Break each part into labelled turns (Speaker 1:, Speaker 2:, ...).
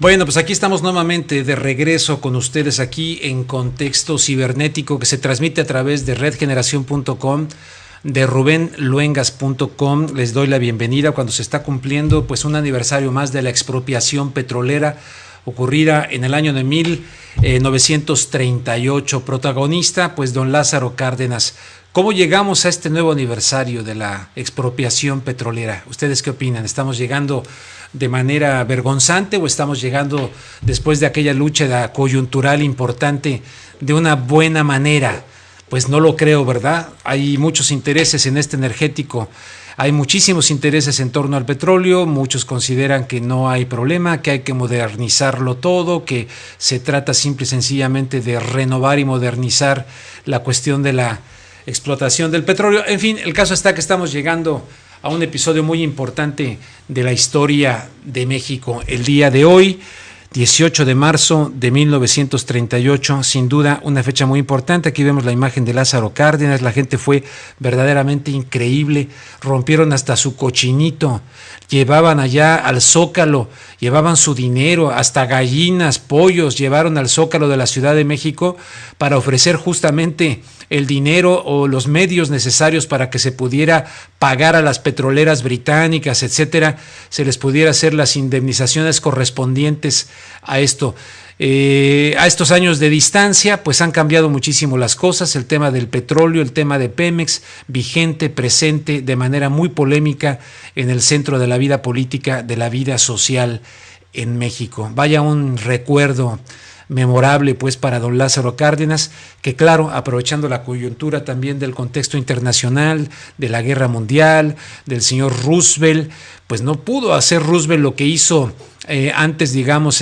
Speaker 1: Bueno, pues aquí estamos nuevamente de regreso con ustedes aquí en Contexto Cibernético, que se transmite a través de redgeneración.com, de rubenluengas.com. Les doy la bienvenida cuando se está cumpliendo pues un aniversario más de la expropiación petrolera ocurrida en el año de 1938. Protagonista pues don Lázaro Cárdenas. ¿Cómo llegamos a este nuevo aniversario de la expropiación petrolera? ¿Ustedes qué opinan? ¿Estamos llegando de manera vergonzante o estamos llegando después de aquella lucha coyuntural importante de una buena manera? Pues no lo creo, ¿verdad? Hay muchos intereses en este energético, hay muchísimos intereses en torno al petróleo, muchos consideran que no hay problema, que hay que modernizarlo todo, que se trata simple y sencillamente de renovar y modernizar la cuestión de la explotación del petróleo. En fin, el caso está que estamos llegando a un episodio muy importante de la historia de México. El día de hoy, 18 de marzo de 1938, sin duda una fecha muy importante. Aquí vemos la imagen de Lázaro Cárdenas, la gente fue verdaderamente increíble, rompieron hasta su cochinito, llevaban allá al Zócalo, llevaban su dinero, hasta gallinas, pollos, llevaron al Zócalo de la Ciudad de México para ofrecer justamente el dinero o los medios necesarios para que se pudiera pagar a las petroleras británicas, etcétera, se les pudiera hacer las indemnizaciones correspondientes a esto. A estos años de distancia, pues han cambiado muchísimo las cosas, el tema del petróleo, el tema de Pemex, vigente, presente, de manera muy polémica en el centro de la vida política, de la vida social en México. Vaya un recuerdo memorable pues para don Lázaro Cárdenas, que claro, aprovechando la coyuntura también del contexto internacional, de la guerra mundial, del señor Roosevelt, pues no pudo hacer Roosevelt lo que hizo antes, digamos,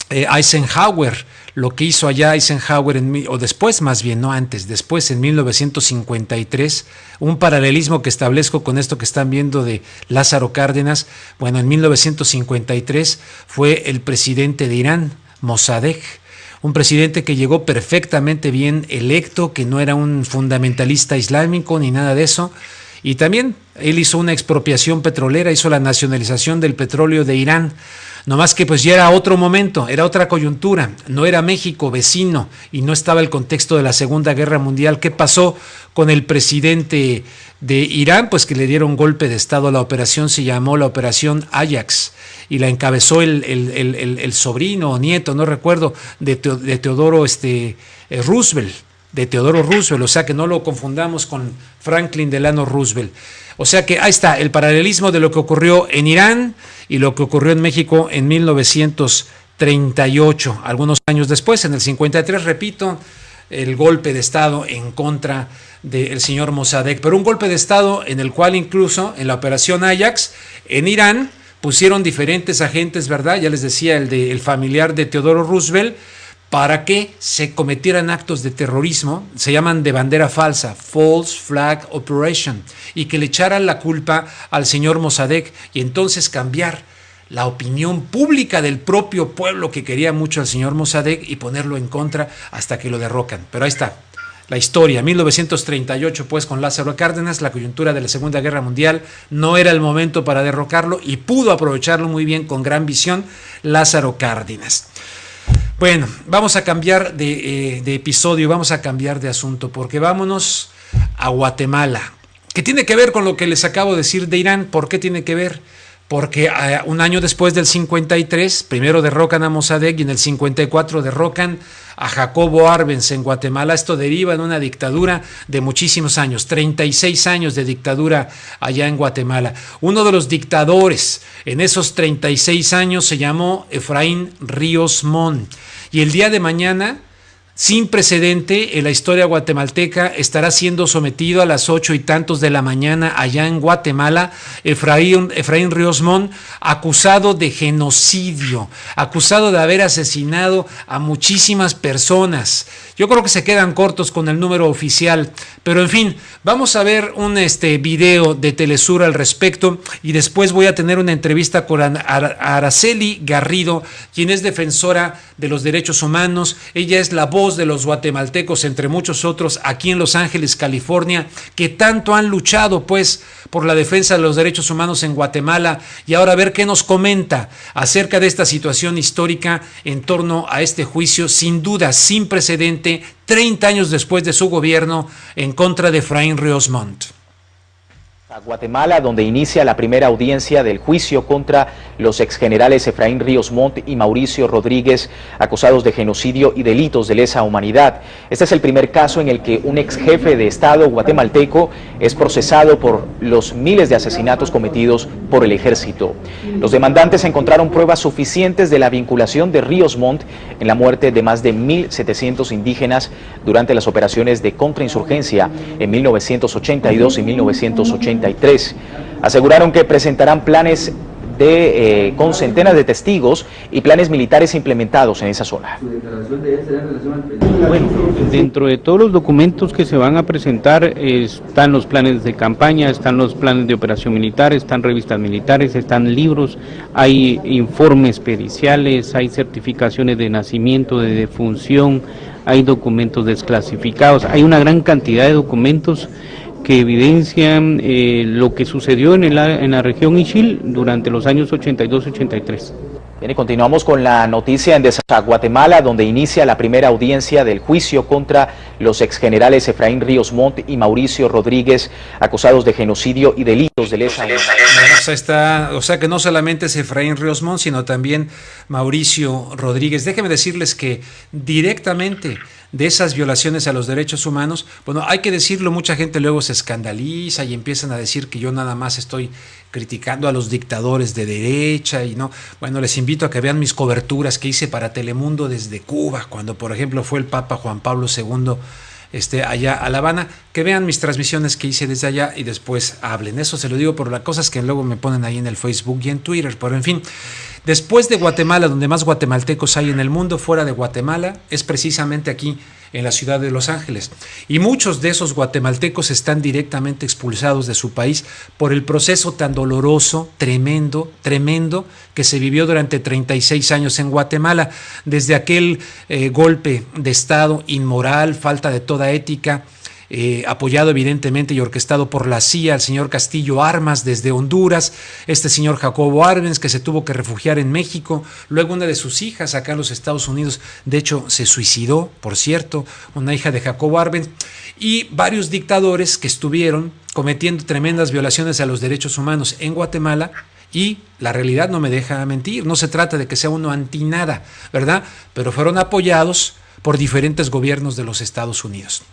Speaker 1: Eisenhower, lo que hizo allá Eisenhower, o después más bien, no antes, después en 1953, un paralelismo que establezco con esto que están viendo de Lázaro Cárdenas. Bueno, en 1953 fue el presidente de Irán, Mossadegh, un presidente que llegó perfectamente bien electo, que no era un fundamentalista islámico ni nada de eso, y también él hizo una expropiación petrolera, hizo la nacionalización del petróleo de Irán, no más que pues ya era otro momento, era otra coyuntura, no era México vecino y no estaba el contexto de la Segunda Guerra Mundial. ¿Qué pasó con el presidente de Irán? Pues que le dieron golpe de estado. La operación se llamó la Operación Ajax y la encabezó el sobrino o nieto, no recuerdo, de Teodoro Roosevelt, de Teodoro Roosevelt, o sea que no lo confundamos con Franklin Delano Roosevelt. O sea que ahí está el paralelismo de lo que ocurrió en Irán y lo que ocurrió en México en 1938, algunos años después, en el 53, repito, el golpe de estado en contra del señor Mossadegh, pero un golpe de estado en el cual incluso en la operación Ajax en Irán pusieron diferentes agentes, ¿verdad? Ya les decía, el familiar de Teodoro Roosevelt, para que se cometieran actos de terrorismo, se llaman de bandera falsa, False Flag Operation, y que le echaran la culpa al señor Mossadegh y entonces cambiar la opinión pública del propio pueblo que quería mucho al señor Mossadegh y ponerlo en contra hasta que lo derrocan. Pero ahí está la historia, 1938 pues con Lázaro Cárdenas, la coyuntura de la Segunda Guerra Mundial, no era el momento para derrocarlo y pudo aprovecharlo muy bien con gran visión Lázaro Cárdenas. Bueno, vamos a cambiar de episodio, vamos a cambiar de asunto, porque vámonos a Guatemala, que tiene que ver con lo que les acabo de decir de Irán. ¿Por qué tiene que ver? Porque un año después del 53, primero derrocan a Mossadegh y en el 54 derrocan a Jacobo Arbenz en Guatemala. Esto deriva en una dictadura de muchísimos años, 36 años de dictadura allá en Guatemala. Uno de los dictadores en esos 36 años se llamó Efraín Ríos Montt, y el día de mañana, sin precedente en la historia guatemalteca, estará siendo sometido a las 8 y tantos de la mañana allá en Guatemala Efraín Ríos Montt, acusado de genocidio, acusado de haber asesinado a muchísimas personas. Yo creo que se quedan cortos con el número oficial, pero en fin, vamos a ver un video de Telesur al respecto y después voy a tener una entrevista con Araceli Garrido, quien es defensora de los derechos humanos. Ella es la voz de los guatemaltecos, entre muchos otros, aquí en Los Ángeles, California, que tanto han luchado pues por la defensa de los derechos humanos en Guatemala, y ahora a ver qué nos comenta acerca de esta situación histórica en torno a este juicio, sin duda, sin precedente, 30 años después de su gobierno en contra de Efraín Ríos Montt.
Speaker 2: A Guatemala, donde inicia la primera audiencia del juicio contra los exgenerales Efraín Ríos Montt y Mauricio Rodríguez, acusados de genocidio y delitos de lesa humanidad. Este es el primer caso en el que un exjefe de Estado guatemalteco es procesado por los miles de asesinatos cometidos por el ejército. Los demandantes encontraron pruebas suficientes de la vinculación de Ríos Montt en la muerte de más de 1.700 indígenas durante las operaciones de contrainsurgencia en 1982 y 1983. Aseguraron que presentarán planes con centenas de testigos y planes militares implementados en esa zona.
Speaker 3: Bueno, dentro de todos los documentos que se van a presentar están los planes de campaña, están los planes de operación militar, están revistas militares, están libros, hay informes periciales, hay certificaciones de nacimiento, de defunción, hay documentos desclasificados, hay una gran cantidad de documentos que evidencian lo que sucedió en la región Ixil durante los años 82-83.
Speaker 2: Bien, y continuamos con la noticia en Guatemala, donde inicia la primera audiencia del juicio contra los exgenerales Efraín Ríos Montt y Mauricio Rodríguez, acusados de genocidio y delitos de lesa humanidad.
Speaker 1: O sea que no solamente es Efraín Ríos Montt, sino también Mauricio Rodríguez. Déjenme decirles que directamente de esas violaciones a los derechos humanos, bueno, hay que decirlo, mucha gente luego se escandaliza y empiezan a decir que yo nada más estoy criticando a los dictadores de derecha y no. Bueno, les invito a que vean mis coberturas que hice para Telemundo desde Cuba, cuando por ejemplo fue el Papa Juan Pablo II allá a La Habana, que vean mis transmisiones que hice desde allá y después hablen. Eso se lo digo por las cosas que luego me ponen ahí en el Facebook y en Twitter, pero en fin. Después de Guatemala, donde más guatemaltecos hay en el mundo, fuera de Guatemala, es precisamente aquí en la ciudad de Los Ángeles. Y muchos de esos guatemaltecos están directamente expulsados de su país por el proceso tan doloroso, tremendo, que se vivió durante 36 años en Guatemala, desde aquel golpe de Estado inmoral, falta de toda ética, apoyado evidentemente y orquestado por la CIA, el señor Castillo Armas desde Honduras, este señor Jacobo Arbenz, que se tuvo que refugiar en México, luego una de sus hijas acá en los Estados Unidos, de hecho se suicidó, por cierto, una hija de Jacobo Arbenz, y varios dictadores que estuvieron cometiendo tremendas violaciones a los derechos humanos en Guatemala. Y la realidad no me deja mentir, no se trata de que sea uno anti nada, ¿verdad? Pero fueron apoyados por diferentes gobiernos de los Estados Unidos.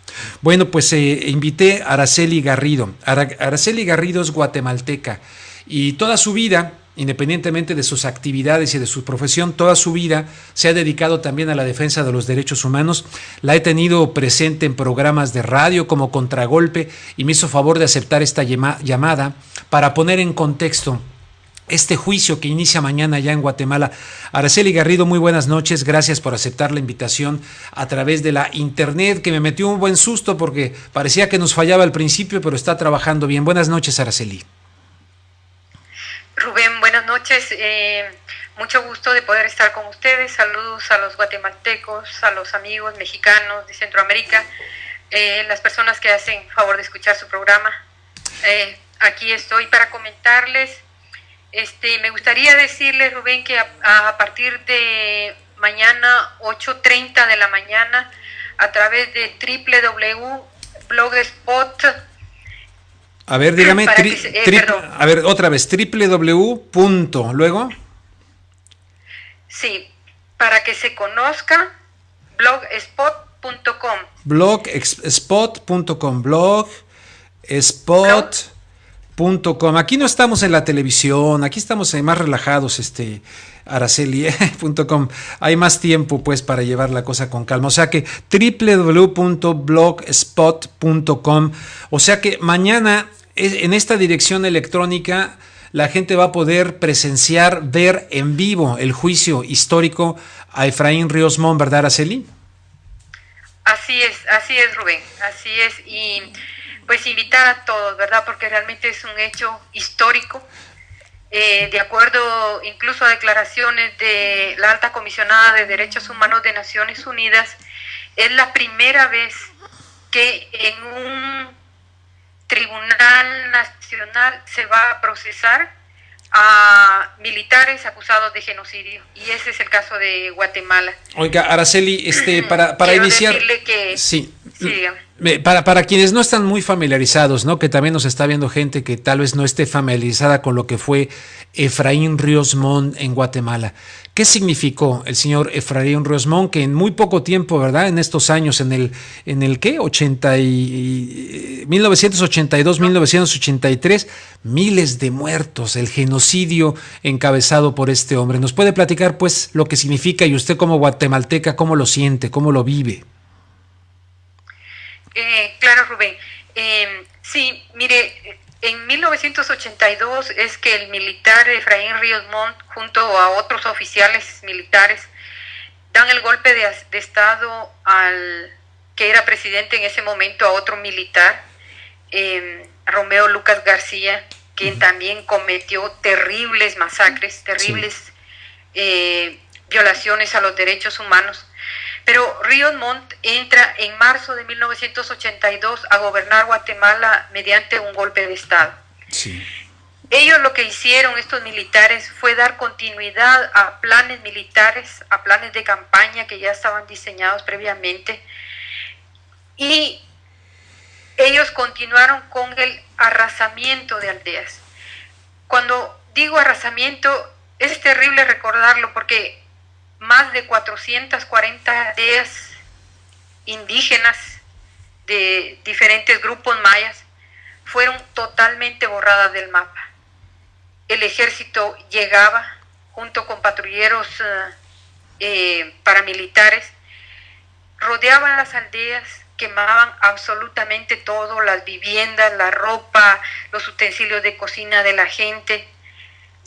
Speaker 1: Bueno, pues invité a Araceli Garrido. Araceli Garrido es guatemalteca y toda su vida, independientemente de sus actividades y de su profesión, toda su vida se ha dedicado también a la defensa de los derechos humanos. La he tenido presente en programas de radio como Contragolpe y me hizo favor de aceptar esta llamada para poner en contexto este juicio que inicia mañana ya en Guatemala. Araceli Garrido, muy buenas noches, gracias por aceptar la invitación a través de la internet, que me metió un buen susto porque parecía que nos fallaba al principio, pero está trabajando bien. Buenas noches, Araceli.
Speaker 4: Rubén, buenas noches, mucho gusto de poder estar con ustedes. Saludos a los guatemaltecos, a los amigos mexicanos de Centroamérica, las personas que hacen favor de escuchar su programa. Aquí estoy para comentarles. Me gustaría decirles, Rubén, que a partir de mañana, 8:30 de la mañana, a través de www.blogspot.
Speaker 1: A ver, dígame, a ver, otra vez, www. ¿Luego?
Speaker 4: Sí, para que se conozca, blogspot.com.
Speaker 1: Blogspot.com, blogspot.com. Aquí no estamos en la televisión, aquí estamos más relajados, Araceli.com. Hay más tiempo pues para llevar la cosa con calma. O sea que www.blogspot.com. O sea que mañana en esta dirección electrónica la gente va a poder presenciar, ver en vivo el juicio histórico a Efraín Ríos Montt, ¿verdad, Araceli?
Speaker 4: así es, Rubén, así es. Y pues invitar a todos, ¿verdad? Porque realmente es un hecho histórico. De acuerdo incluso a declaraciones de la alta comisionada de Derechos Humanos de Naciones Unidas, es la primera vez que en un tribunal nacional se va a procesar a militares acusados de genocidio, y ese es el caso de Guatemala.
Speaker 1: Oiga, Araceli, para
Speaker 4: Quiero
Speaker 1: iniciar,
Speaker 4: decirle que,
Speaker 1: sí,
Speaker 4: dígame.
Speaker 1: para quienes no están muy familiarizados, ¿no? Que también nos está viendo gente que tal vez no esté familiarizada con lo que fue Efraín Ríos Montt en Guatemala. ¿Qué significó el señor Efraín Ríos Montt, que en muy poco tiempo, ¿verdad? En estos años, en el ¿qué? 1982, 1983, miles de muertos, el genocidio encabezado por este hombre. ¿Nos puede platicar, pues, lo que significa, y usted como guatemalteca, cómo lo siente, cómo lo vive?
Speaker 4: Claro, Rubén. Sí, mire, en 1982 es que el militar Efraín Ríos Montt, junto a otros oficiales militares, dan el golpe de Estado al que era presidente en ese momento, a otro militar, Romeo Lucas García, quien también cometió terribles masacres, terribles violaciones a los derechos humanos. Pero Ríos Montt entra en marzo de 1982 a gobernar Guatemala mediante un golpe de Estado.
Speaker 1: Sí.
Speaker 4: Ellos lo que hicieron, estos militares, fue dar continuidad a planes militares, a planes de campaña que ya estaban diseñados previamente, y ellos continuaron con el arrasamiento de aldeas. Cuando digo arrasamiento, es terrible recordarlo porque más de 440 aldeas indígenas de diferentes grupos mayas fueron totalmente borradas del mapa. El ejército llegaba junto con patrulleros paramilitares, rodeaban las aldeas, quemaban absolutamente todo, las viviendas, la ropa, los utensilios de cocina de la gente,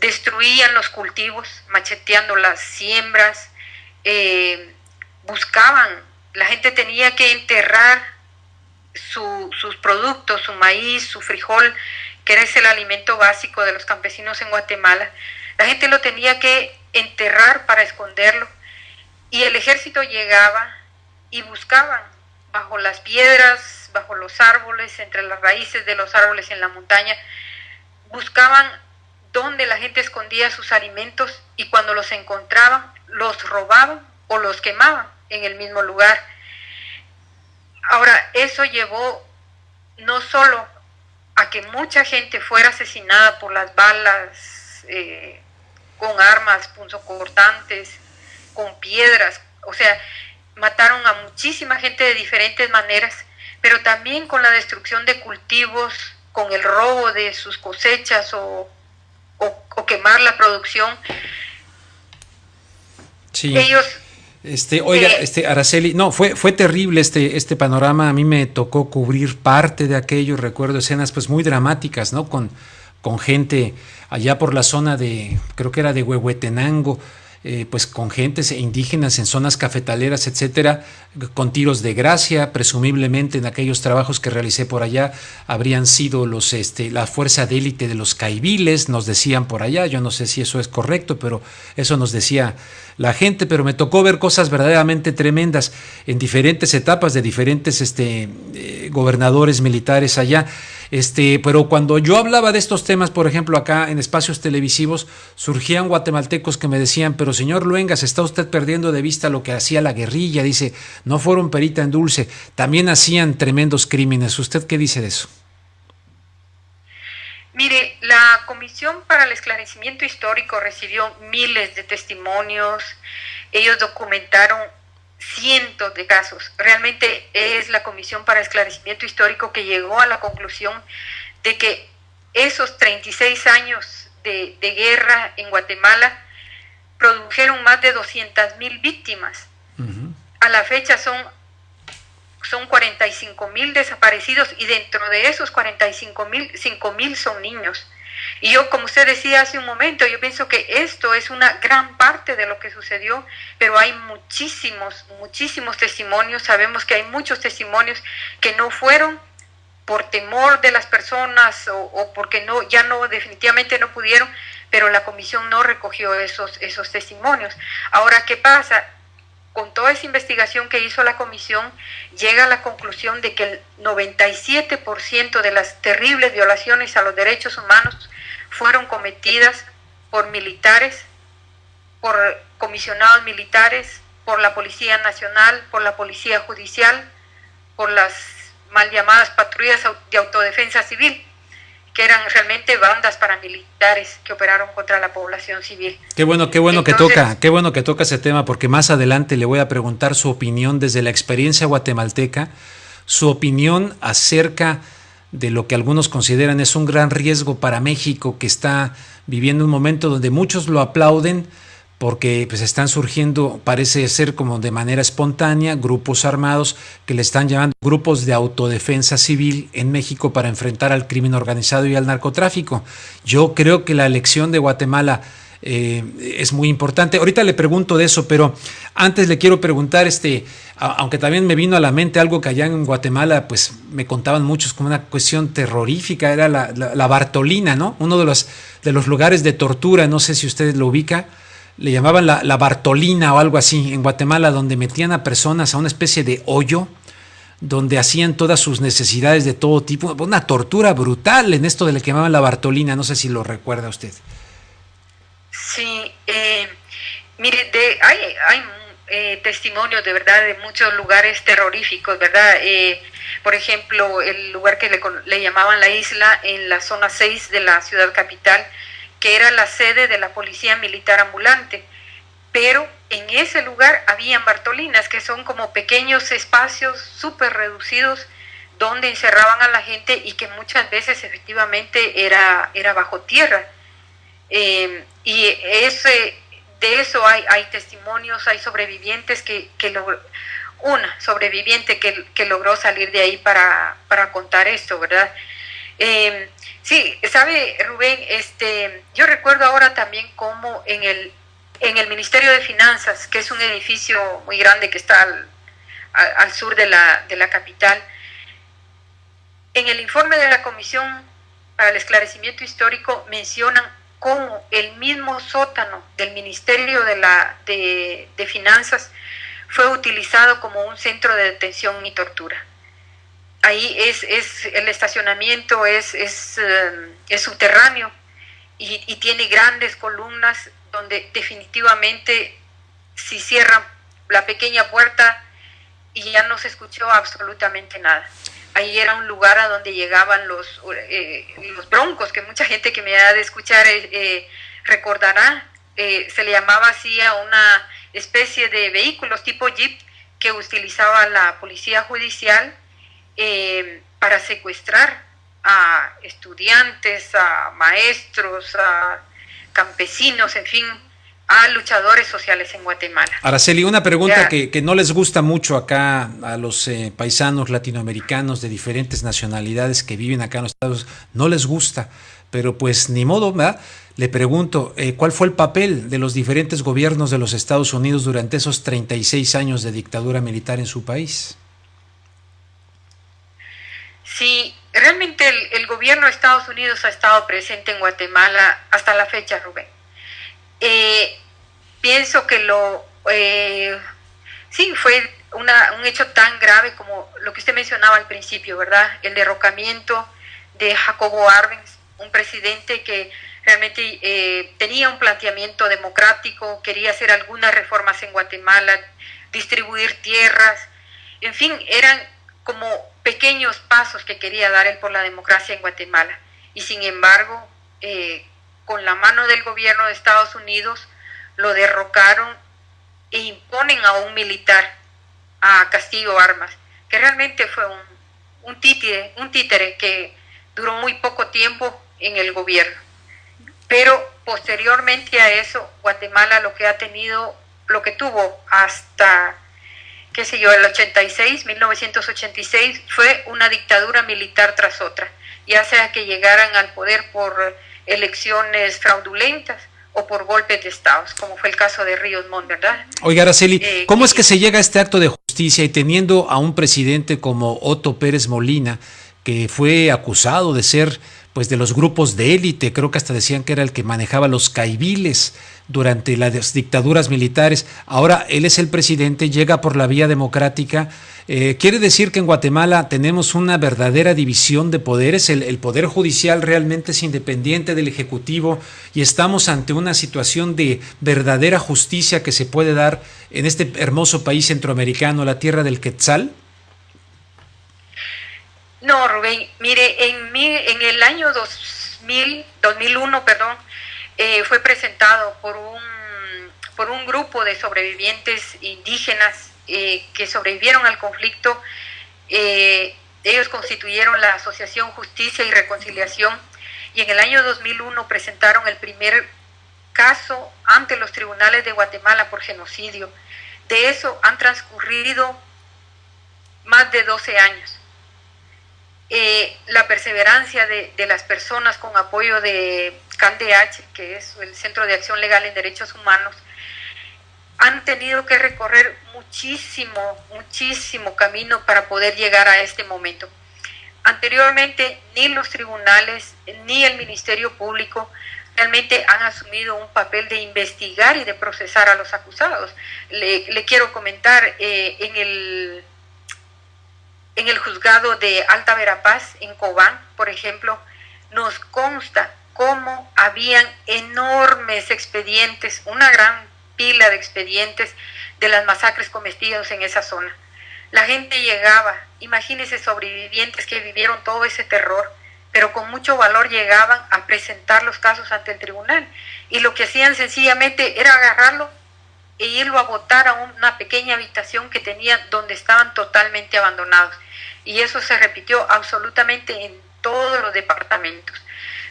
Speaker 4: destruían los cultivos, macheteando las siembras, buscaban, la gente tenía que enterrar sus productos, su maíz, su frijol, que es el alimento básico de los campesinos en Guatemala. La gente lo tenía que enterrar para esconderlo, y el ejército llegaba y buscaban bajo las piedras, bajo los árboles, entre las raíces de los árboles en la montaña, buscaban donde la gente escondía sus alimentos, y cuando los encontraban, los robaban o los quemaban en el mismo lugar. Ahora, eso llevó no solo a que mucha gente fuera asesinada por las balas, con armas punzocortantes, con piedras, o sea, mataron a muchísima gente de diferentes maneras, pero también con la destrucción de cultivos, con el robo de sus cosechas o quemar la producción.
Speaker 1: Sí.
Speaker 4: Ellos
Speaker 1: Oiga, Araceli, no, fue terrible este panorama. A mí me tocó cubrir parte de aquello. Recuerdo escenas pues muy dramáticas, ¿no? Con gente allá por la zona de, creo que era de Huehuetenango, pues con gentes indígenas en zonas cafetaleras, etcétera, con tiros de gracia. Presumiblemente en aquellos trabajos que realicé por allá habrían sido la fuerza de élite de los caibiles, nos decían por allá. Yo no sé si eso es correcto, pero eso nos decía la gente. Pero me tocó ver cosas verdaderamente tremendas en diferentes etapas de diferentes gobernadores militares allá. Pero cuando yo hablaba de estos temas, por ejemplo, acá en espacios televisivos, surgían guatemaltecos que me decían: pero señor Luengas, está usted perdiendo de vista lo que hacía la guerrilla. Dice, no fueron perita en dulce, también hacían tremendos crímenes. ¿Usted qué dice de eso?
Speaker 4: Mire, la Comisión para el Esclarecimiento Histórico recibió miles de testimonios, ellos documentaron cientos de casos. Realmente es la Comisión para Esclarecimiento Histórico que llegó a la conclusión de que esos 36 años de guerra en Guatemala produjeron más de 200,000 víctimas. Uh-huh. A la fecha son 45,000 desaparecidos, y dentro de esos 45,000, 5,000 son niños. Y yo, como usted decía hace un momento, yo pienso que esto es una gran parte de lo que sucedió, pero hay muchísimos, muchísimos testimonios. Sabemos que hay muchos testimonios que no fueron por temor de las personas o porque definitivamente no pudieron, pero la comisión no recogió esos testimonios. Ahora, ¿qué pasa? Con toda esa investigación que hizo la comisión, llega a la conclusión de que el 97% de las terribles violaciones a los derechos humanos fueron cometidas por militares, por comisionados militares, por la Policía Nacional, por la Policía Judicial, por las mal llamadas patrullas de autodefensa civil, que eran realmente bandas paramilitares que operaron contra la población civil.
Speaker 1: Qué bueno que toca ese tema, porque más adelante le voy a preguntar su opinión desde la experiencia guatemalteca, su opinión acerca de lo que algunos consideran es un gran riesgo para México, que está viviendo un momento donde muchos lo aplauden, porque pues están surgiendo, parece ser como de manera espontánea, grupos armados que le están llamando grupos de autodefensa civil en México para enfrentar al crimen organizado y al narcotráfico. Yo creo que la elección de Guatemala es muy importante. Ahorita le pregunto de eso, pero antes le quiero preguntar, aunque también me vino a la mente algo que allá en Guatemala pues me contaban muchos como una cuestión terrorífica, era la Bartolina, ¿no? Uno de los lugares de tortura, no sé si usted lo ubica, le llamaban la Bartolina o algo así en Guatemala, donde metían a personas a una especie de hoyo, donde hacían todas sus necesidades de todo tipo, una tortura brutal en esto de lo que llamaban la Bartolina, no sé si lo recuerda usted.
Speaker 4: Sí, mire, hay testimonios de verdad de muchos lugares terroríficos, ¿verdad? Por ejemplo, el lugar que le llamaban la isla en la zona 6 de la ciudad capital, que era la sede de la policía militar ambulante, pero en ese lugar habían bartolinas, que son como pequeños espacios súper reducidos donde encerraban a la gente y que muchas veces efectivamente era bajo tierra. Y de eso hay testimonios, hay sobrevivientes una sobreviviente que logró salir de ahí para contar esto, ¿verdad? Sí, sabe, Rubén, yo recuerdo ahora también cómo en el Ministerio de Finanzas, que es un edificio muy grande que está al sur de la capital, en el informe de la Comisión para el Esclarecimiento Histórico mencionan cómo el mismo sótano del Ministerio de Finanzas fue utilizado como un centro de detención y tortura. Ahí el estacionamiento es subterráneo y tiene grandes columnas donde definitivamente si cierran la pequeña puerta y ya no se escuchó absolutamente nada. Ahí era un lugar a donde llegaban los broncos, que mucha gente que me ha de escuchar recordará. Se le llamaba así a una especie de vehículos tipo jeep que utilizaba la policía judicial para secuestrar a estudiantes, a maestros, a campesinos, en fin, a luchadores sociales en Guatemala.
Speaker 1: Araceli, una pregunta que no les gusta mucho acá a los paisanos latinoamericanos de diferentes nacionalidades que viven acá en los Estados Unidos, no les gusta, pero pues ni modo, ¿verdad? Le pregunto, ¿cuál fue el papel de los diferentes gobiernos de los Estados Unidos durante esos 36 años de dictadura militar en su país?
Speaker 4: Sí, realmente el gobierno de Estados Unidos ha estado presente en Guatemala hasta la fecha, Rubén. Pienso que sí, fue un hecho tan grave como lo que usted mencionaba al principio, ¿verdad? El derrocamiento de Jacobo Arbenz, un presidente que realmente tenía un planteamiento democrático, quería hacer algunas reformas en Guatemala, distribuir tierras, en fin, eran como pequeños pasos que quería dar él por la democracia en Guatemala. Y sin embargo, con la mano del gobierno de Estados Unidos, lo derrocaron e imponen a un militar, a Castillo Armas, que realmente fue un títere que duró muy poco tiempo en el gobierno. Pero posteriormente a eso, Guatemala lo que tuvo hasta, qué sé yo, el 1986, fue una dictadura militar tras otra, ya sea que llegaran al poder por elecciones fraudulentas o por golpes de Estado, como fue el caso de Ríos Montt, ¿verdad?
Speaker 1: Oiga, Araceli, ¿cómo es que se llega a este acto de justicia y teniendo a un presidente como Otto Pérez Molina, que fue acusado de ser pues de los grupos de élite, creo que hasta decían que era el que manejaba los caiviles durante las dictaduras militares, ahora él es el presidente, llega por la vía democrática? ¿Quiere decir que en Guatemala tenemos una verdadera división de poderes? ¿El poder judicial realmente es independiente del ejecutivo y estamos ante una situación de verdadera justicia que se puede dar en este hermoso país centroamericano, la tierra del Quetzal?
Speaker 4: No, Rubén, mire, en el año 2001, fue presentado por un grupo de sobrevivientes indígenas que sobrevivieron al conflicto. Ellos constituyeron la Asociación Justicia y Reconciliación y en el año 2001 presentaron el primer caso ante los tribunales de Guatemala por genocidio. De eso han transcurrido más de 12 años. La perseverancia de las personas con apoyo de CANDH, que es el Centro de Acción Legal en Derechos Humanos, han tenido que recorrer muchísimo camino para poder llegar a este momento. Anteriormente, ni los tribunales ni el Ministerio Público realmente han asumido un papel de investigar y de procesar a los acusados. Le quiero comentar, en el juzgado de Alta Verapaz, en Cobán, por ejemplo, nos consta cómo habían enormes expedientes, una gran pila de expedientes de las masacres cometidas en esa zona. La gente llegaba, imagínense, sobrevivientes que vivieron todo ese terror, pero con mucho valor llegaban a presentar los casos ante el tribunal. Y lo que hacían sencillamente era agarrarlo e irlo a botar a una pequeña habitación que tenían donde estaban totalmente abandonados. Y eso se repitió absolutamente en todos los departamentos.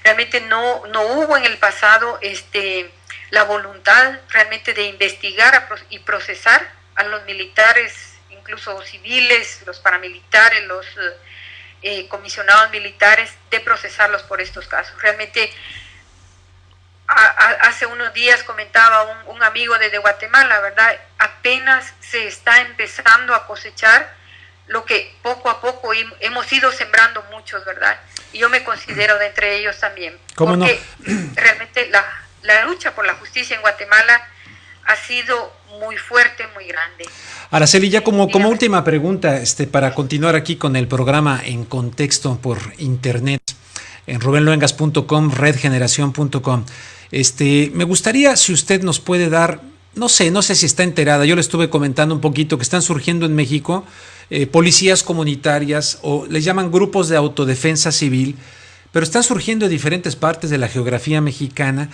Speaker 4: Realmente no hubo en el pasado la voluntad realmente de investigar y procesar a los militares, incluso civiles, los paramilitares, los comisionados militares, de procesarlos por estos casos. Realmente hace unos días comentaba un amigo desde Guatemala, ¿verdad? Apenas se está empezando a cosechar lo que poco a poco hemos ido sembrando muchos, ¿verdad? Y yo me considero de entre ellos también.
Speaker 1: ¿Cómo
Speaker 4: porque
Speaker 1: no?
Speaker 4: Realmente la lucha por la justicia en Guatemala ha sido muy fuerte, muy grande.
Speaker 1: Araceli, ya como última pregunta, para continuar aquí con el programa En Contexto por internet, en rubenluengas.com, redgeneración.com. Me gustaría si usted nos puede dar, no sé si está enterada, yo le estuve comentando un poquito que están surgiendo en México policías comunitarias, o les llaman grupos de autodefensa civil, pero están surgiendo en diferentes partes de la geografía mexicana,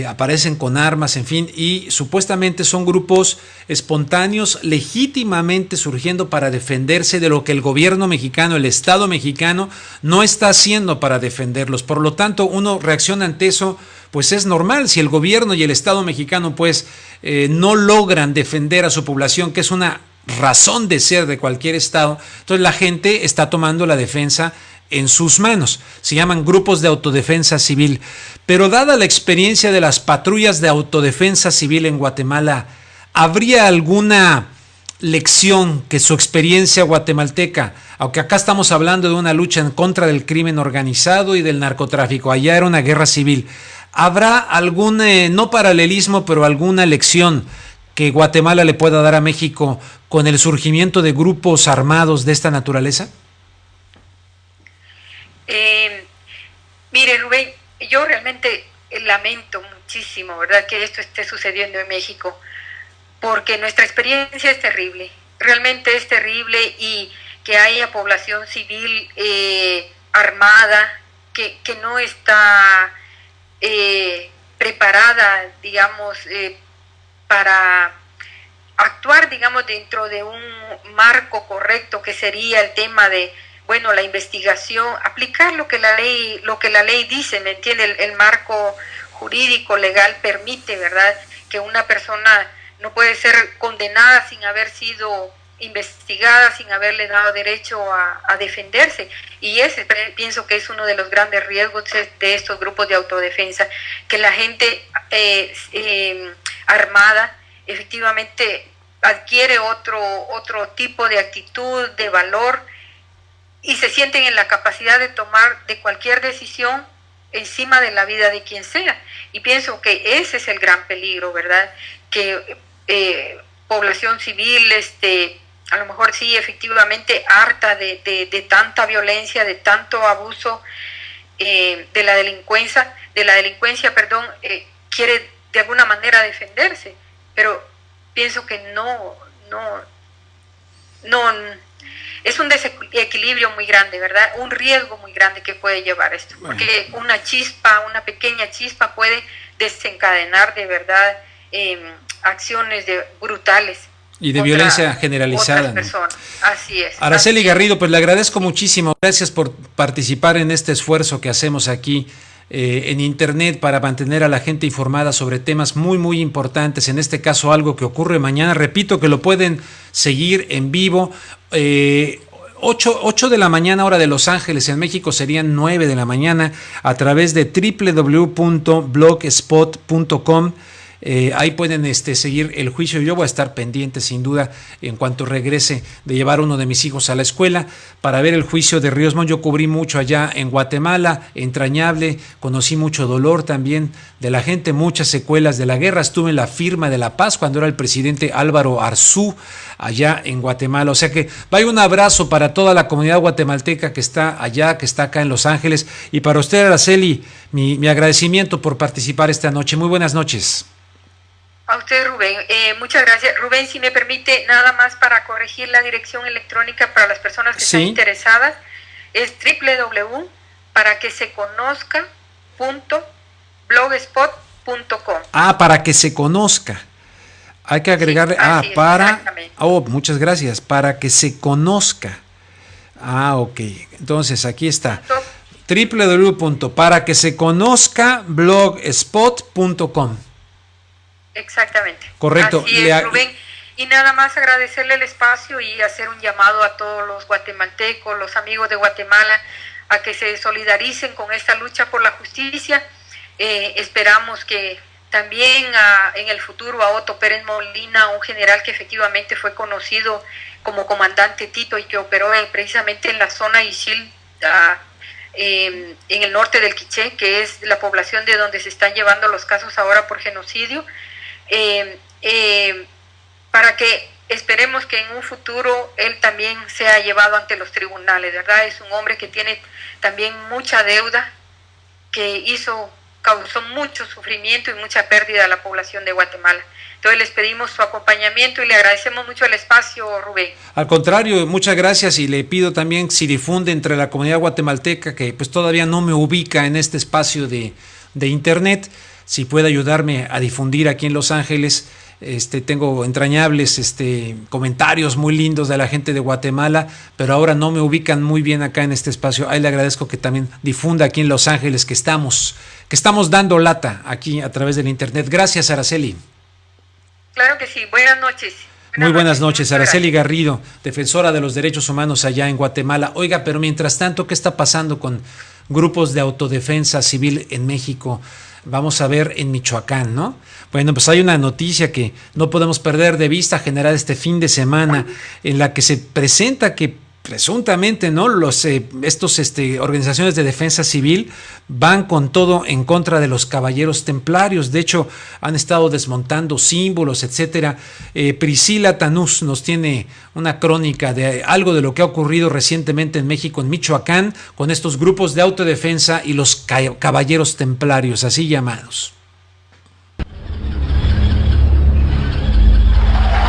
Speaker 1: aparecen con armas, en fin, y supuestamente son grupos espontáneos, legítimamente surgiendo para defenderse de lo que el gobierno mexicano, el Estado mexicano, no está haciendo para defenderlos. Por lo tanto, uno reacciona ante eso, pues es normal. Si el gobierno y el Estado mexicano pues no logran defender a su población, que es una razón de ser de cualquier Estado, entonces la gente está tomando la defensa en sus manos. Se llaman grupos de autodefensa civil. Pero dada la experiencia de las patrullas de autodefensa civil en Guatemala, ¿habría alguna lección que su experiencia guatemalteca, aunque acá estamos hablando de una lucha en contra del crimen organizado y del narcotráfico, allá era una guerra civil, habrá algún, no paralelismo, pero alguna lección que Guatemala le pueda dar a México con el surgimiento de grupos armados de esta naturaleza?
Speaker 4: Mire, Rubén, yo realmente lamento muchísimo, ¿verdad?, que esto esté sucediendo en México, porque nuestra experiencia es terrible, realmente es terrible, y que haya población civil armada que no está preparada, digamos, para actuar, digamos, dentro de un marco correcto, que sería el tema de, bueno, la investigación, aplicar lo que la ley dice, ¿me entiende? El marco jurídico legal permite, ¿verdad?, que una persona no puede ser condenada sin haber sido investigada sin haberle dado derecho a defenderse. Y ese pienso que es uno de los grandes riesgos de estos grupos de autodefensa, que la gente armada efectivamente adquiere otro tipo de actitud, de valor, y se sienten en la capacidad de tomar de cualquier decisión encima de la vida de quien sea. Y pienso que ese es el gran peligro, ¿verdad? Que población civil, a lo mejor sí, efectivamente, harta de tanta violencia, de tanto abuso, de la delincuencia, quiere de alguna manera defenderse, pero pienso que no, es un desequilibrio muy grande, ¿verdad? Un riesgo muy grande que puede llevar esto, porque una pequeña chispa puede desencadenar de verdad acciones brutales.
Speaker 1: Y de violencia generalizada,
Speaker 4: ¿no? Así es.
Speaker 1: Araceli Garrido, pues le agradezco muchísimo. Gracias por participar en este esfuerzo que hacemos aquí en Internet para mantener a la gente informada sobre temas muy, muy importantes. En este caso, algo que ocurre mañana. Repito que lo pueden seguir en vivo. 8 de la mañana, hora de Los Ángeles. En México serían 9 de la mañana a través de www.blogspot.com. Ahí pueden seguir el juicio. Yo voy a estar pendiente sin duda en cuanto regrese de llevar uno de mis hijos a la escuela para ver el juicio de Ríos Montt. Yo cubrí mucho allá en Guatemala, entrañable, conocí mucho dolor también de la gente, muchas secuelas de la guerra. Estuve en la firma de la paz cuando era el presidente Álvaro Arzú allá en Guatemala. O sea que vaya un abrazo para toda la comunidad guatemalteca que está allá, que está acá en Los Ángeles, y para usted, Araceli, mi agradecimiento por participar esta noche. Muy buenas noches.
Speaker 4: A usted, Rubén, muchas gracias. Rubén, si me permite, nada más para corregir la dirección electrónica para las personas que están interesadas, es www.paraqueseconozca.blogspot.com.
Speaker 1: Para que se conozca. Hay que agregarle, muchas gracias, para que se conozca. Ok, entonces aquí está. www.paraqueseconozca.blogspot.com.
Speaker 4: Exactamente.
Speaker 1: Correcto.
Speaker 4: Así es, Rubén. Y nada más agradecerle el espacio y hacer un llamado a todos los guatemaltecos, los amigos de Guatemala, a que se solidaricen con esta lucha por la justicia. Esperamos que también en el futuro a Otto Pérez Molina, un general que efectivamente fue conocido como comandante Tito y que operó precisamente en la zona Ixil, en el norte del Quiché, que es la población de donde se están llevando los casos ahora por genocidio, para que esperemos que en un futuro él también sea llevado ante los tribunales, ¿verdad? Es un hombre que tiene también mucha deuda, que causó mucho sufrimiento y mucha pérdida a la población de Guatemala. Entonces les pedimos su acompañamiento y le agradecemos mucho el espacio, Rubén.
Speaker 1: Al contrario, muchas gracias, y le pido también si difunde entre la comunidad guatemalteca, que pues todavía no me ubica en este espacio de Internet, si puede ayudarme a difundir aquí en Los Ángeles. Tengo entrañables comentarios muy lindos de la gente de Guatemala, pero ahora no me ubican muy bien acá en este espacio. Ahí le agradezco que también difunda aquí en Los Ángeles, que estamos dando lata aquí a través del Internet. Gracias, Araceli.
Speaker 4: Claro que sí. Buenas noches.
Speaker 1: Muy buenas noches, Araceli Garrido, defensora de los derechos humanos allá en Guatemala. Oiga, pero mientras tanto, ¿qué está pasando con grupos de autodefensa civil en México? Vamos a ver en Michoacán, ¿no? Bueno, pues hay una noticia que no podemos perder de vista, generada este fin de semana, en la que se presenta que presuntamente, ¿no?, estos organizaciones de defensa civil van con todo en contra de los caballeros templarios. De hecho, han estado desmontando símbolos, etcétera. Priscila Tanús nos tiene una crónica de algo de lo que ha ocurrido recientemente en México, en Michoacán, con estos grupos de autodefensa y los caballeros templarios, así llamados.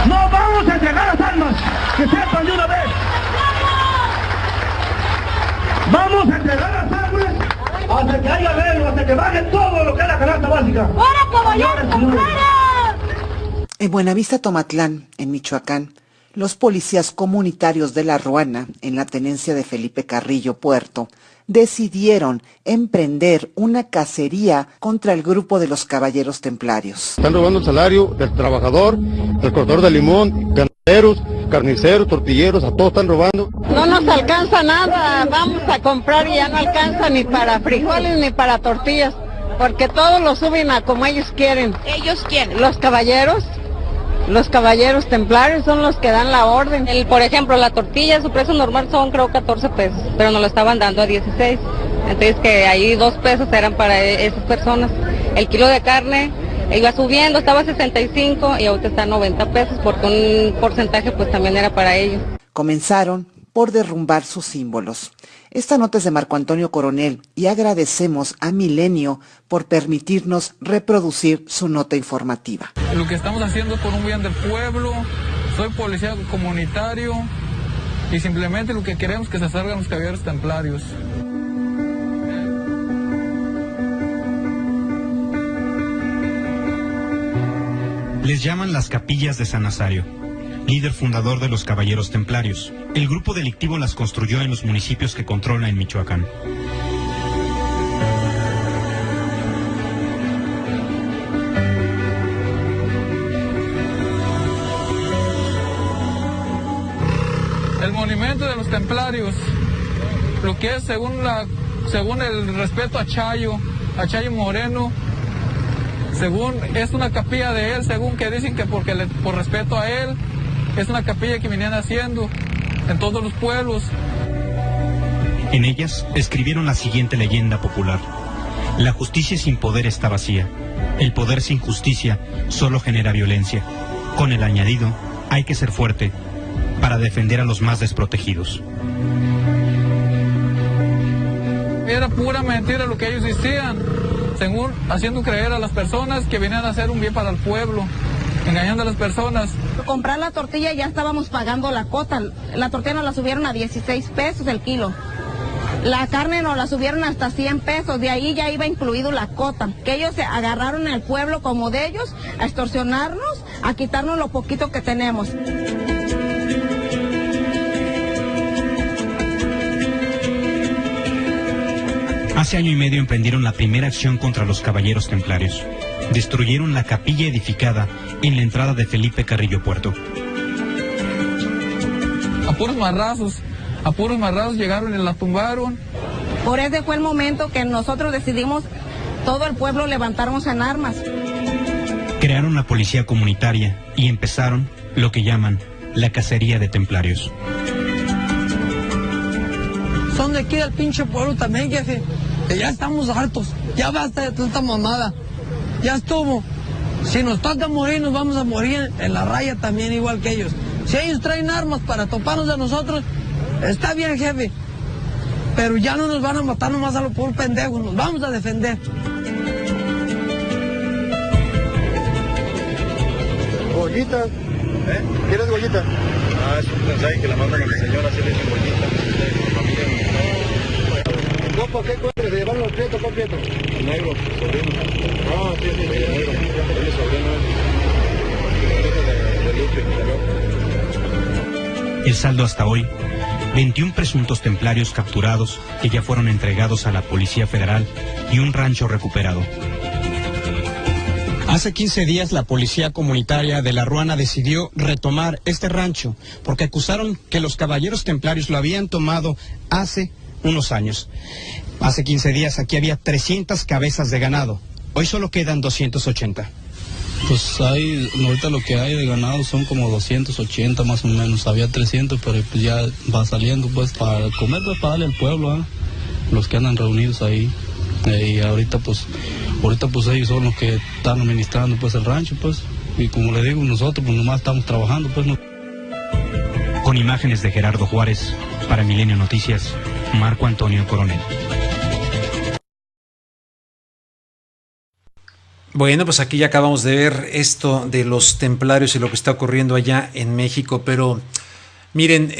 Speaker 5: No vamos a entregar las armas, que sepan de una vez. Vamos a entregar las armas hasta que haya arreglo, hasta que baje todo lo que es la canasta básica.
Speaker 6: ¡Fuera, caballeros, fuera!
Speaker 7: En Buenavista, Tomatlán, en Michoacán, los policías comunitarios de La Ruana, en la tenencia de Felipe Carrillo Puerto, decidieron emprender una cacería contra el grupo de los caballeros templarios.
Speaker 8: Están robando el salario del trabajador, del cortador de limón, Carniceros, tortilleros, a todos están robando.
Speaker 9: No nos alcanza nada, vamos a comprar y ya no alcanza ni para frijoles ni para tortillas, porque todos lo suben a como ellos quieren.
Speaker 6: ¿Ellos quién?
Speaker 9: Los caballeros templarios son los que dan la orden.
Speaker 10: Por ejemplo, la tortilla, su precio normal son creo 14 pesos, pero nos lo estaban dando a 16. Entonces que ahí 2 pesos eran para esas personas. El kilo de carne iba subiendo, estaba a 65 y ahorita está a 90 pesos porque un porcentaje pues también era para ellos.
Speaker 7: Comenzaron por derrumbar sus símbolos. Esta nota es de Marco Antonio Coronel y agradecemos a Milenio por permitirnos reproducir su nota informativa.
Speaker 11: Lo que estamos haciendo es por un bien del pueblo, soy policía comunitario y simplemente lo que queremos es que se salgan los caballeros templarios.
Speaker 12: Les llaman las capillas de San Nazario, líder fundador de los Caballeros Templarios. El grupo delictivo las construyó en los municipios que controla en Michoacán.
Speaker 11: El monumento de los templarios, lo que es según el respeto a Chayo Moreno, según es una capilla de él, según que dicen que por respeto a él, es una capilla que venían haciendo en todos los pueblos.
Speaker 12: En ellas escribieron la siguiente leyenda popular: la justicia sin poder está vacía, el poder sin justicia solo genera violencia. Con el añadido, hay que ser fuerte para defender a los más desprotegidos.
Speaker 11: Era pura mentira lo que ellos decían, según haciendo creer a las personas que venían a hacer un bien para el pueblo, engañando a las personas.
Speaker 13: Comprar la tortilla ya estábamos pagando la cuota, la tortilla nos la subieron a 16 pesos el kilo. La carne nos la subieron hasta 100 pesos, de ahí ya iba incluido la cuota, que ellos se agarraron en el pueblo como de ellos, a extorsionarnos, a quitarnos lo poquito que tenemos.
Speaker 12: Hace año y medio emprendieron la primera acción contra los Caballeros Templarios. Destruyeron la capilla edificada en la entrada de Felipe Carrillo Puerto.
Speaker 11: A puros marrazos llegaron y la tumbaron.
Speaker 13: Por ese fue el momento que nosotros decidimos, todo el pueblo levantarnos en armas.
Speaker 12: Crearon la policía comunitaria y empezaron lo que llaman la cacería de templarios.
Speaker 14: Son de aquí del pinche pueblo también, jefe. Que ya estamos hartos, ya basta de tanta mamada, ya estuvo. Si nos toca morir, nos vamos a morir en la raya también, igual que ellos. Si ellos traen armas para toparnos de nosotros, está bien, jefe, pero ya no nos van a matar nomás a los puros pendejos, nos vamos a defender.
Speaker 8: ¿Gollita? ¿Quieres gollita?
Speaker 15: Es un mensaje que la mandan a mi señora, así le dicen gollita.
Speaker 8: ¿Por qué encuentres? ¿Se llevaron los prietos? ¿Cuál prieto?
Speaker 15: El negro, sobrino.
Speaker 8: Ah, sí, el negro.
Speaker 15: Él es sobrino, de Lupe.
Speaker 12: El saldo hasta hoy: 21 presuntos templarios capturados que ya fueron entregados a la Policía Federal y un rancho recuperado.
Speaker 16: Hace 15 días la policía comunitaria de La Ruana decidió retomar este rancho porque acusaron que los Caballeros Templarios lo habían tomado hace unos años. Hace 15 días aquí había 300 cabezas de ganado. Hoy solo quedan 280.
Speaker 17: Pues ahorita lo que hay de ganado son como 280 más o menos. Había 300, pero pues ya va saliendo pues para comer, pues para darle al pueblo, los que andan reunidos ahí. Y ahorita pues ellos son los que están administrando pues el rancho, pues. Y como le digo, nosotros pues nomás estamos trabajando, pues.
Speaker 12: Con imágenes de Gerardo Juárez, para Milenio Noticias, Marco Antonio Coronel.
Speaker 1: Bueno, pues aquí ya acabamos de ver esto de los templarios y lo que está ocurriendo allá en México, pero miren,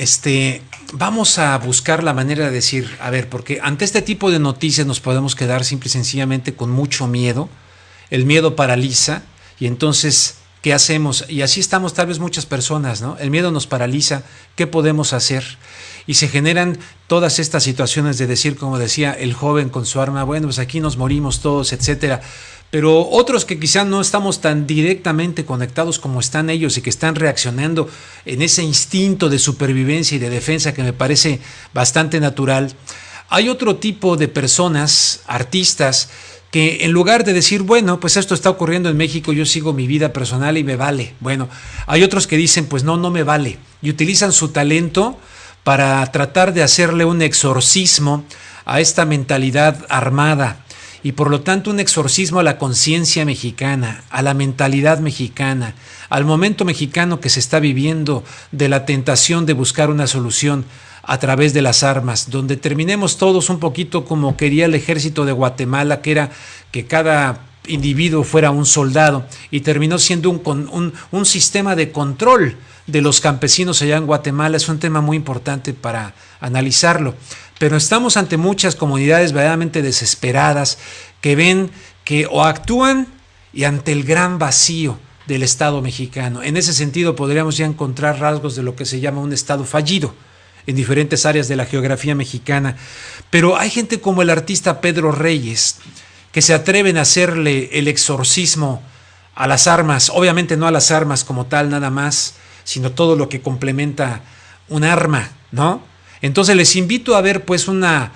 Speaker 1: vamos a buscar la manera de decir, a ver, porque ante este tipo de noticias nos podemos quedar simple y sencillamente con mucho miedo. El miedo paraliza y entonces, ¿qué hacemos? Y así estamos tal vez muchas personas, ¿no? El miedo nos paraliza, ¿qué podemos hacer? Y se generan todas estas situaciones de decir, como decía el joven con su arma, bueno, pues aquí nos morimos todos, etcétera. pero otros que quizás no estamos tan directamente conectados como están ellos y que están reaccionando en ese instinto de supervivencia y de defensa que me parece bastante natural. Hay otro tipo de personas, artistas, que en lugar de decir, bueno, pues esto está ocurriendo en México, yo sigo mi vida personal y me vale. Bueno, hay otros que dicen, pues no me vale, y utilizan su talento para tratar de hacerle un exorcismo a esta mentalidad armada, y por lo tanto un exorcismo a la conciencia mexicana, a la mentalidad mexicana, al momento mexicano que se está viviendo de la tentación de buscar una solución a través de las armas, donde terminemos todos un poquito como quería el ejército de Guatemala, que era que cada individuo fuera un soldado, y terminó siendo un sistema de control de los campesinos allá en Guatemala. Es un tema muy importante para analizarlo. Pero estamos ante muchas comunidades verdaderamente desesperadas que ven que o actúan y ante el gran vacío del Estado mexicano. En ese sentido podríamos ya encontrar rasgos de lo que se llama un Estado fallido en diferentes áreas de la geografía mexicana. Pero hay gente como el artista Pedro Reyes que se atreven a hacerle el exorcismo a las armas, obviamente no a las armas como tal nada más, sino todo lo que complementa un arma, ¿no? Entonces les invito a ver pues una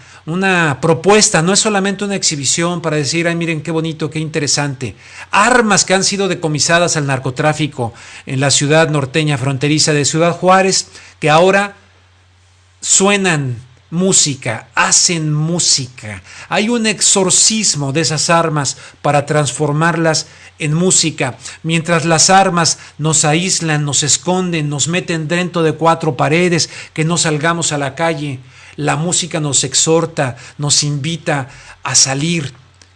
Speaker 1: propuesta, no es solamente una exhibición para decir, ay miren qué bonito, qué interesante. Armas que han sido decomisadas al narcotráfico en la ciudad norteña fronteriza de Ciudad Juárez, que ahora suenan música, hacen música. Hay un exorcismo de esas armas para transformarlas en música. Mientras las armas nos aíslan, nos esconden, nos meten dentro de cuatro paredes, que no salgamos a la calle, la música nos exhorta, nos invita a salir.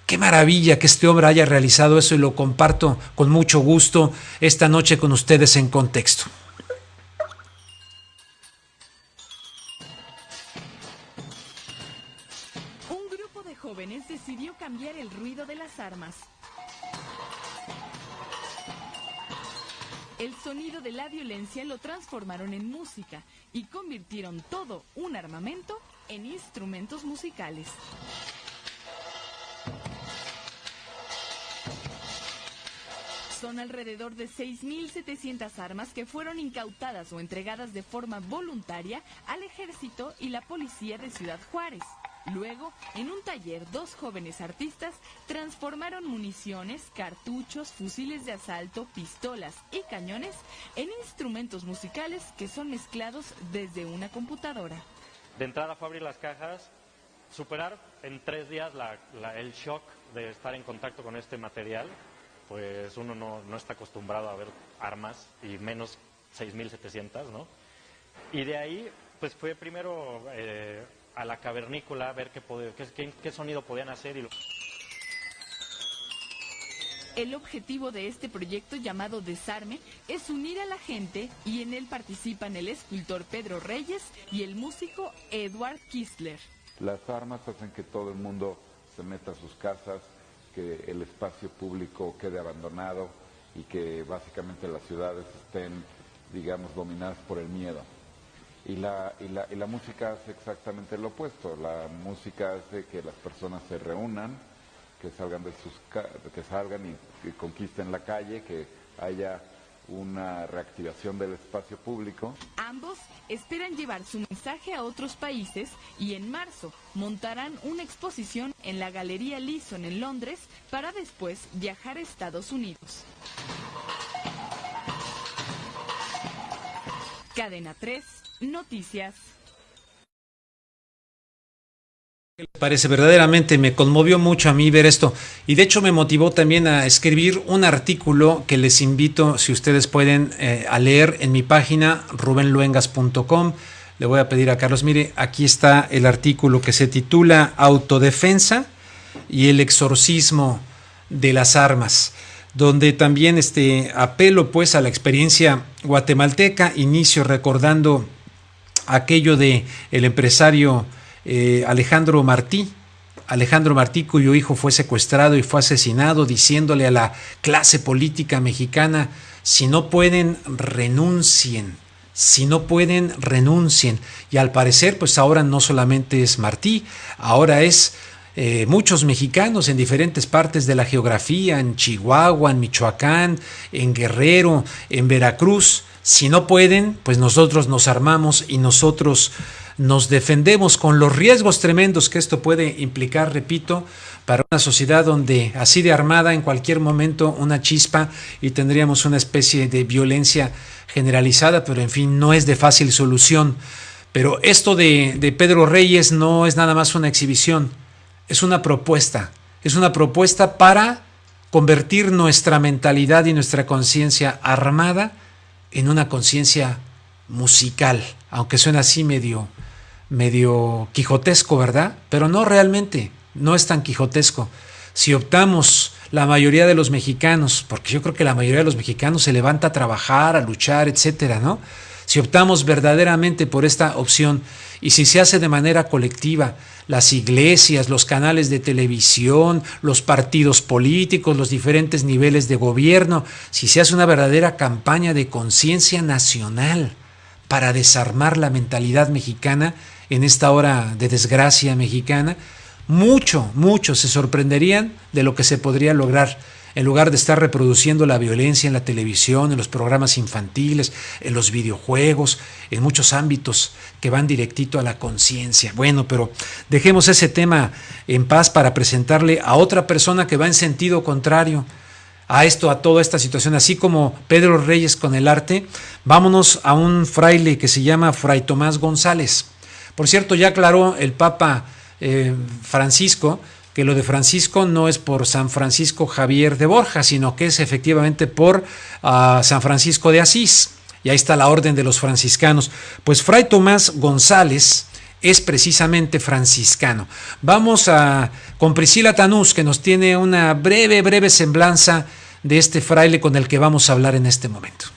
Speaker 1: Qué maravilla que este hombre haya realizado eso, y lo comparto con mucho gusto esta noche con ustedes en Contexto.
Speaker 18: Jóvenes decidió cambiar el ruido de las armas. El sonido de la violencia lo transformaron en música y convirtieron todo un armamento en instrumentos musicales. Son alrededor de 6.700 armas que fueron incautadas o entregadas de forma voluntaria al ejército y la policía de Ciudad Juárez. Luego, en un taller, dos jóvenes artistas transformaron municiones, cartuchos, fusiles de asalto, pistolas y cañones en instrumentos musicales que son mezclados desde una computadora.
Speaker 19: De entrada fue abrir las cajas, superar en 3 días el shock de estar en contacto con este material, pues uno no está acostumbrado a ver armas, y menos 6.700, ¿no? Y de ahí, pues fue primero a la cavernícola a ver qué sonido podían hacer.
Speaker 18: El objetivo de este proyecto llamado Desarme es unir a la gente, y en él participan el escultor Pedro Reyes y el músico Edward Kistler.
Speaker 20: Las armas hacen que todo el mundo se meta a sus casas, que el espacio público quede abandonado y que básicamente las ciudades estén, digamos, dominadas por el miedo. Y la música hace exactamente lo opuesto. La música hace que las personas se reúnan, que salgan y conquisten la calle, que haya una reactivación del espacio público.
Speaker 18: Ambos esperan llevar su mensaje a otros países, y en marzo montarán una exposición en la Galería Leeson en Londres para después viajar a Estados Unidos. Cadena 3 Noticias.
Speaker 1: ¿Qué les parece? Verdaderamente me conmovió mucho a mí ver esto, y de hecho me motivó también a escribir un artículo que les invito, si ustedes pueden, a leer en mi página rubenluengas.com. Le voy a pedir a Carlos, mire, aquí está el artículo que se titula Autodefensa y el exorcismo de las armas, donde también apelo pues a la experiencia guatemalteca. Inicio recordando aquello de el empresario Alejandro Martí, cuyo hijo fue secuestrado y fue asesinado, diciéndole a la clase política mexicana: si no pueden, renuncien, si no pueden, renuncien. Y al parecer, pues ahora no solamente es Martí, ahora es muchos mexicanos en diferentes partes de la geografía, en Chihuahua, en Michoacán, en Guerrero, en Veracruz. Si no pueden, pues nosotros nos armamos y nosotros nos defendemos con los riesgos tremendos que esto puede implicar, repito, para una sociedad donde así de armada en cualquier momento una chispa y tendríamos una especie de violencia generalizada, pero en fin, no es de fácil solución. Pero esto de Pedro Reyes no es nada más una exhibición, es una propuesta para convertir nuestra mentalidad y nuestra conciencia armada en una conciencia musical, aunque suena así medio quijotesco, ¿verdad? Pero no realmente, no es tan quijotesco. Si optamos la mayoría de los mexicanos, porque yo creo que la mayoría de los mexicanos se levanta a trabajar, a luchar, etcétera, ¿no? Si optamos verdaderamente por esta opción y si se hace de manera colectiva, las iglesias, los canales de televisión, los partidos políticos, los diferentes niveles de gobierno, si se hace una verdadera campaña de conciencia nacional para desarmar la mentalidad mexicana en esta hora de desgracia mexicana, muchos se sorprenderían de lo que se podría lograr en lugar de estar reproduciendo la violencia en la televisión, en los programas infantiles, en los videojuegos, en muchos ámbitos que van directito a la conciencia. Bueno, pero dejemos ese tema en paz para presentarle a otra persona que va en sentido contrario a esto, a toda esta situación, así como Pedro Reyes con el arte. Vámonos a un fraile que se llama Fray Tomás González. Por cierto, ya aclaró el Papa Francisco que lo de Francisco no es por San Francisco Javier de Borja, sino que es efectivamente por San Francisco de Asís. Y ahí está la orden de los franciscanos. Pues Fray Tomás González es precisamente franciscano. Vamos con Priscila Tanús, que nos tiene una breve semblanza de este fraile con el que vamos a hablar en este momento.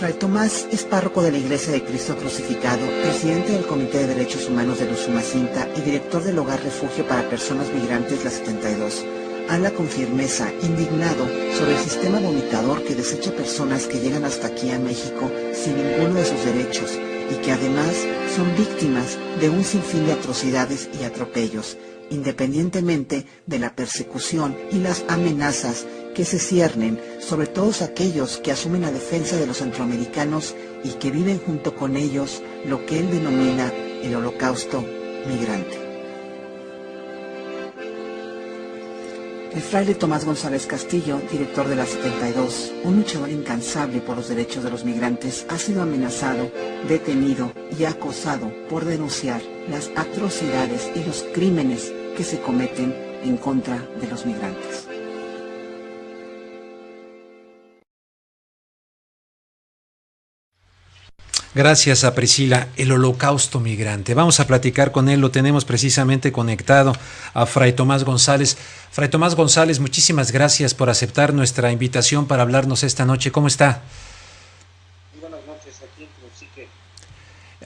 Speaker 7: Fray Tomás es párroco de la Iglesia de Cristo Crucificado, presidente del Comité de Derechos Humanos de Usumacinta y director del Hogar Refugio para Personas Migrantes La 72. Habla con firmeza, indignado, sobre el sistema vomitador que desecha personas que llegan hasta aquí a México sin ninguno de sus derechos y que además son víctimas de un sinfín de atrocidades y atropellos, independientemente de la persecución y las amenazas que se ciernen sobre todos aquellos que asumen la defensa de los centroamericanos y que viven junto con ellos lo que él denomina el holocausto migrante. El fraile Tomás González Castillo, director de la 72, un luchador incansable por los derechos de los migrantes, ha sido amenazado, detenido y acosado por denunciar las atrocidades y los crímenes que se cometen en contra de los migrantes.
Speaker 1: Gracias a Priscila, el holocausto migrante. Vamos a platicar con él, lo tenemos precisamente conectado a Fray Tomás González. Fray Tomás González, muchísimas gracias por aceptar nuestra invitación para hablarnos esta noche. ¿Cómo está?
Speaker 21: Muy buenas noches, aquí en Tenosique.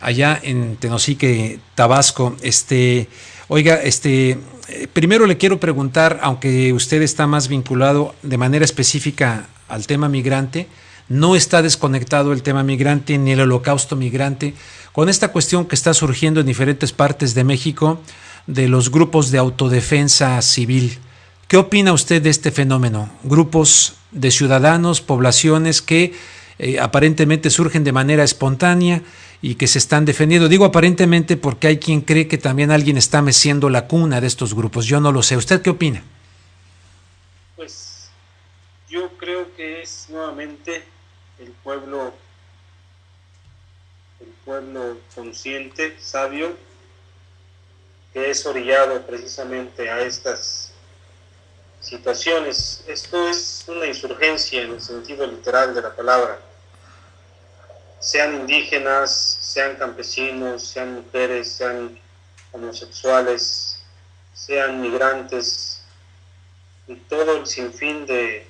Speaker 1: Allá en Tenosique, Tabasco. Oiga, primero le quiero preguntar, aunque usted está más vinculado de manera específica al tema migrante, no está desconectado el tema migrante ni el holocausto migrante con esta cuestión que está surgiendo en diferentes partes de México de los grupos de autodefensa civil. ¿Qué opina usted de este fenómeno? Grupos de ciudadanos, poblaciones que aparentemente surgen de manera espontánea y que se están defendiendo. Digo aparentemente porque hay quien cree que también alguien está meciendo la cuna de estos grupos. Yo no lo sé. ¿Usted qué opina?
Speaker 21: Pues yo creo que es nuevamente el pueblo consciente, sabio, que es orillado precisamente a estas situaciones. Esto es una insurgencia en el sentido literal de la palabra. Sean indígenas, sean campesinos, sean mujeres, sean homosexuales, sean migrantes y todo el sinfín de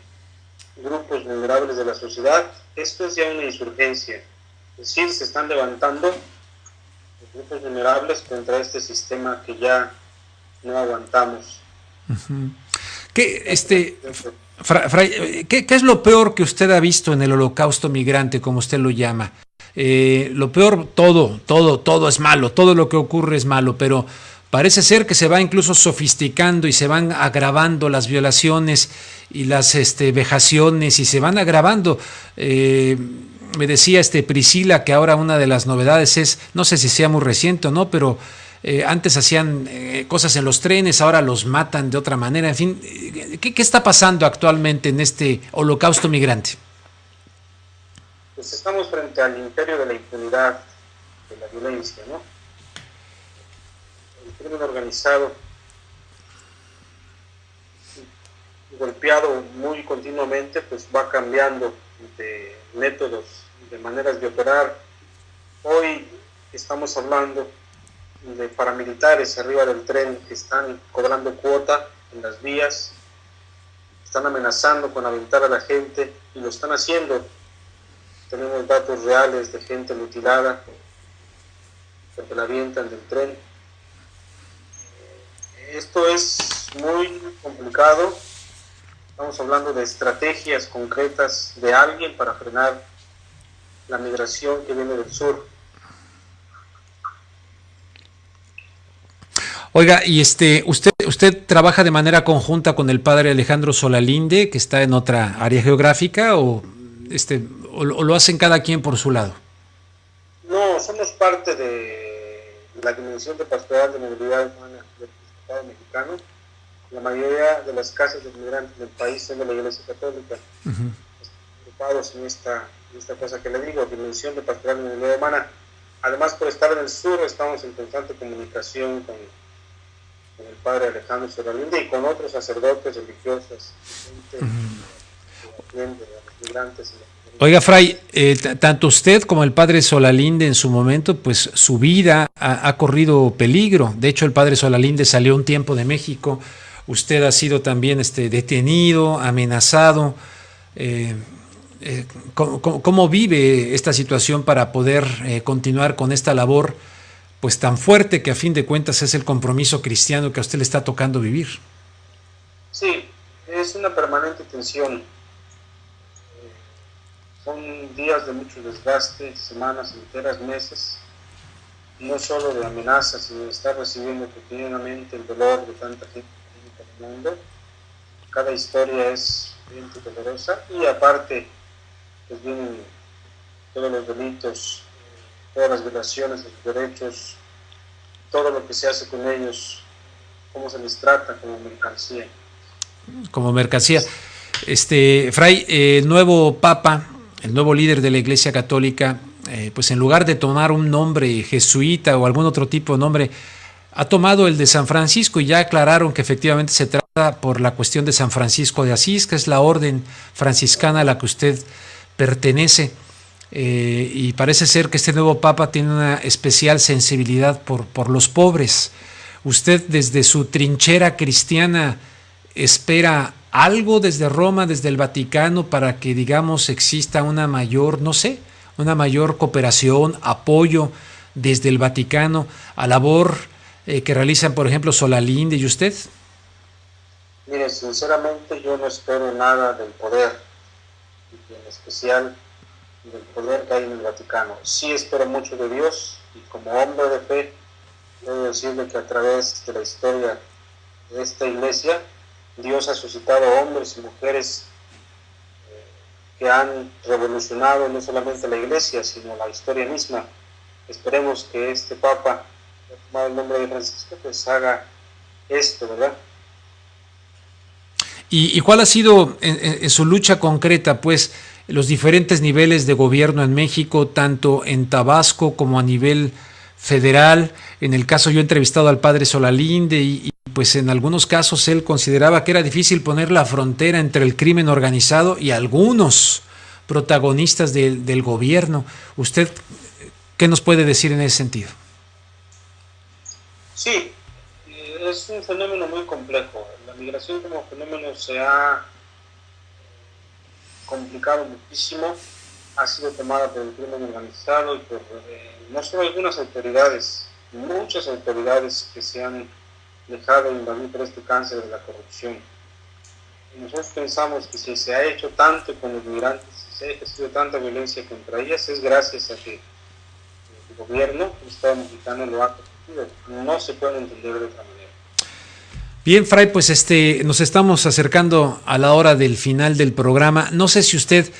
Speaker 21: grupos vulnerables de la sociedad. Esto es ya una insurgencia, es decir, se están levantando los grupos vulnerables contra este sistema que ya no aguantamos.
Speaker 1: ¿Qué es lo peor que usted ha visto en el holocausto migrante, como usted lo llama? Lo peor, todo es malo, todo lo que ocurre es malo, pero parece ser que se va incluso sofisticando y se van agravando las violaciones y las vejaciones y se van agravando. Me decía Priscila que ahora una de las novedades es, no sé si sea muy reciente o no, pero antes hacían cosas en los trenes, ahora los matan de otra manera. En fin, ¿qué está pasando actualmente en este holocausto migrante?
Speaker 21: Pues estamos frente al imperio de la impunidad, de la violencia, ¿no? El crimen organizado, golpeado muy continuamente, pues va cambiando de métodos, de maneras de operar. Hoy estamos hablando de paramilitares arriba del tren que están cobrando cuota en las vías, están amenazando con aventar a la gente y lo están haciendo. Tenemos datos reales de gente mutilada porque la avientan del tren. Esto es muy complicado. Estamos hablando de estrategias concretas de alguien para frenar la migración que viene del sur.
Speaker 1: Oiga, y usted trabaja de manera conjunta con el padre Alejandro Solalinde, que está en otra área geográfica, o lo hacen cada quien por su lado?
Speaker 21: No, somos parte de la Dimensión de Pastoral de Movilidad Humana del Estado mexicano. La mayoría de las casas de migrantes del país son de la Iglesia Católica. Estamos ocupados en esta cosa que le digo, Dimensión de Pastoral de Movilidad Humana. Además, por estar en el sur, estamos en constante comunicación con el padre Alejandro Solalinde y con otros sacerdotes religiosos, gente de los migrantes.
Speaker 1: Oiga, Fray, tanto usted como el padre Solalinde en su momento, pues su vida ha corrido peligro. De hecho, el padre Solalinde salió un tiempo de México. Usted ha sido también detenido, amenazado. ¿Cómo vive esta situación para poder continuar con esta labor pues tan fuerte que a fin de cuentas es el compromiso cristiano que a usted le está tocando vivir?
Speaker 21: Sí, es una permanente tensión. Son días de mucho desgaste, semanas enteras, meses, no solo de amenazas, sino de estar recibiendo cotidianamente el dolor de tanta gente en el mundo. Cada historia es excelente y dolorosa, y aparte pues vienen todos los delitos, todas las violaciones de sus derechos, todo lo que se hace con ellos, cómo se les trata como mercancía.
Speaker 1: Como mercancía. Fray, el nuevo Papa, el nuevo líder de la Iglesia Católica, pues en lugar de tomar un nombre jesuita o algún otro tipo de nombre, ha tomado el de San Francisco, y ya aclararon que efectivamente se trata por la cuestión de San Francisco de Asís, que es la orden franciscana a la que usted pertenece, y parece ser que este nuevo Papa tiene una especial sensibilidad por los pobres. ¿Usted desde su trinchera cristiana espera algo desde Roma, desde el Vaticano, para que, digamos, exista una mayor, no sé, una mayor cooperación, apoyo desde el Vaticano a labor que realizan, por ejemplo, Solalinde y usted?
Speaker 21: Mire, sinceramente yo no espero nada del poder, y en especial del poder que hay en el Vaticano. Sí espero mucho de Dios, y como hombre de fe, debo decirle que a través de la historia de esta iglesia, Dios ha suscitado hombres y mujeres que han revolucionado no solamente la iglesia, sino la historia misma. Esperemos que este Papa, que ha tomado el nombre de Francisco, pues haga esto, ¿verdad?
Speaker 1: ¿Y cuál ha sido en su lucha concreta, pues, los diferentes niveles de gobierno en México, tanto en Tabasco como a nivel federal? En el caso, yo he entrevistado al padre Solalinde y pues en algunos casos él consideraba que era difícil poner la frontera entre el crimen organizado y algunos protagonistas del gobierno. ¿Usted qué nos puede decir en ese sentido?
Speaker 21: Sí, es un fenómeno muy complejo. La migración como fenómeno se ha complicado muchísimo, ha sido tomada por el crimen organizado y por no solo algunas autoridades, muchas autoridades que se han dejado invadir por este cáncer de la corrupción. Y nosotros pensamos que si se ha hecho tanto con los migrantes, si se ha ejercido tanta violencia contra ellas, es gracias a que el gobierno, el Estado mexicano, lo ha permitido. No se puede entender de otra manera.
Speaker 1: Bien, Fray, pues nos estamos acercando a la hora del final del programa. No sé si usted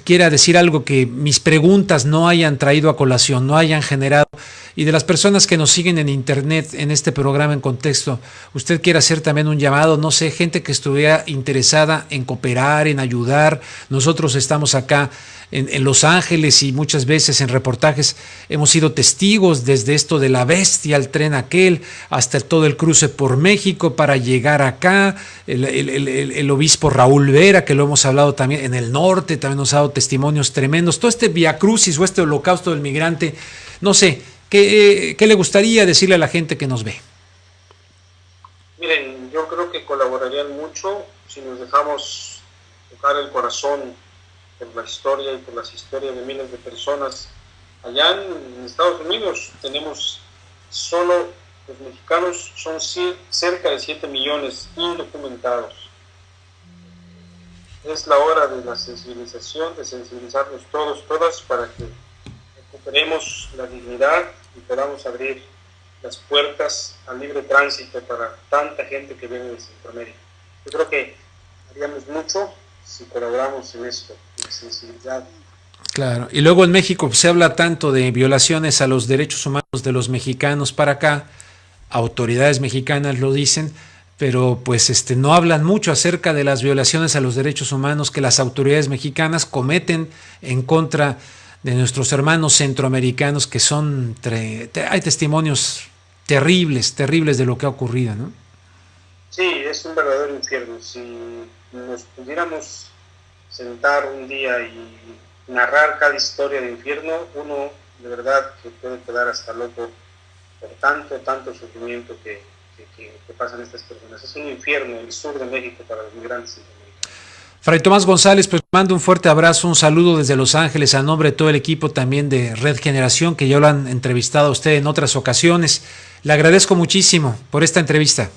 Speaker 1: quiera decir algo que mis preguntas no hayan traído a colación, no hayan generado, y de las personas que nos siguen en internet en este programa En Contexto, usted quiere hacer también un llamado, no sé, gente que estuviera interesada en cooperar, en ayudar. Nosotros estamos acá en Los Ángeles y muchas veces en reportajes hemos sido testigos desde esto de la bestia, el tren aquel, hasta todo el cruce por México para llegar acá, el obispo Raúl Vera, que lo hemos hablado también en el norte, también nos ha dado testimonios tremendos, todo este viacrucis o este holocausto del migrante. No sé, ¿qué le gustaría decirle a la gente que nos ve?
Speaker 21: Miren, yo creo que colaborarían mucho si nos dejamos tocar el corazón por la historia y por las historias de miles de personas. Allá en Estados Unidos tenemos solo, los mexicanos son cerca de 7 millones indocumentados. Es la hora de la sensibilización, de sensibilizarnos todos, todas, para que recuperemos la dignidad y podamos abrir las puertas al libre tránsito para tanta gente que viene de Centroamérica. Yo creo que haríamos mucho si colaboramos en esto, en la sensibilidad.
Speaker 1: Claro, y luego en México se habla tanto de violaciones a los derechos humanos de los mexicanos para acá, autoridades mexicanas lo dicen, pero pues no hablan mucho acerca de las violaciones a los derechos humanos que las autoridades mexicanas cometen en contra de nuestros hermanos centroamericanos, que son, hay testimonios terribles de lo que ha ocurrido, ¿no?
Speaker 21: Sí, es un verdadero infierno. Si nos pudiéramos sentar un día y narrar cada historia de infierno, uno de verdad que puede quedar hasta loco por tanto sufrimiento que pasan estas personas. Es un infierno el sur de México para los migrantes centroamericanos.
Speaker 1: Fray Tomás González, pues mando un fuerte abrazo, un saludo desde Los Ángeles a nombre de todo el equipo también de Red Generación, que ya lo han entrevistado a usted en otras ocasiones. Le agradezco muchísimo por esta entrevista.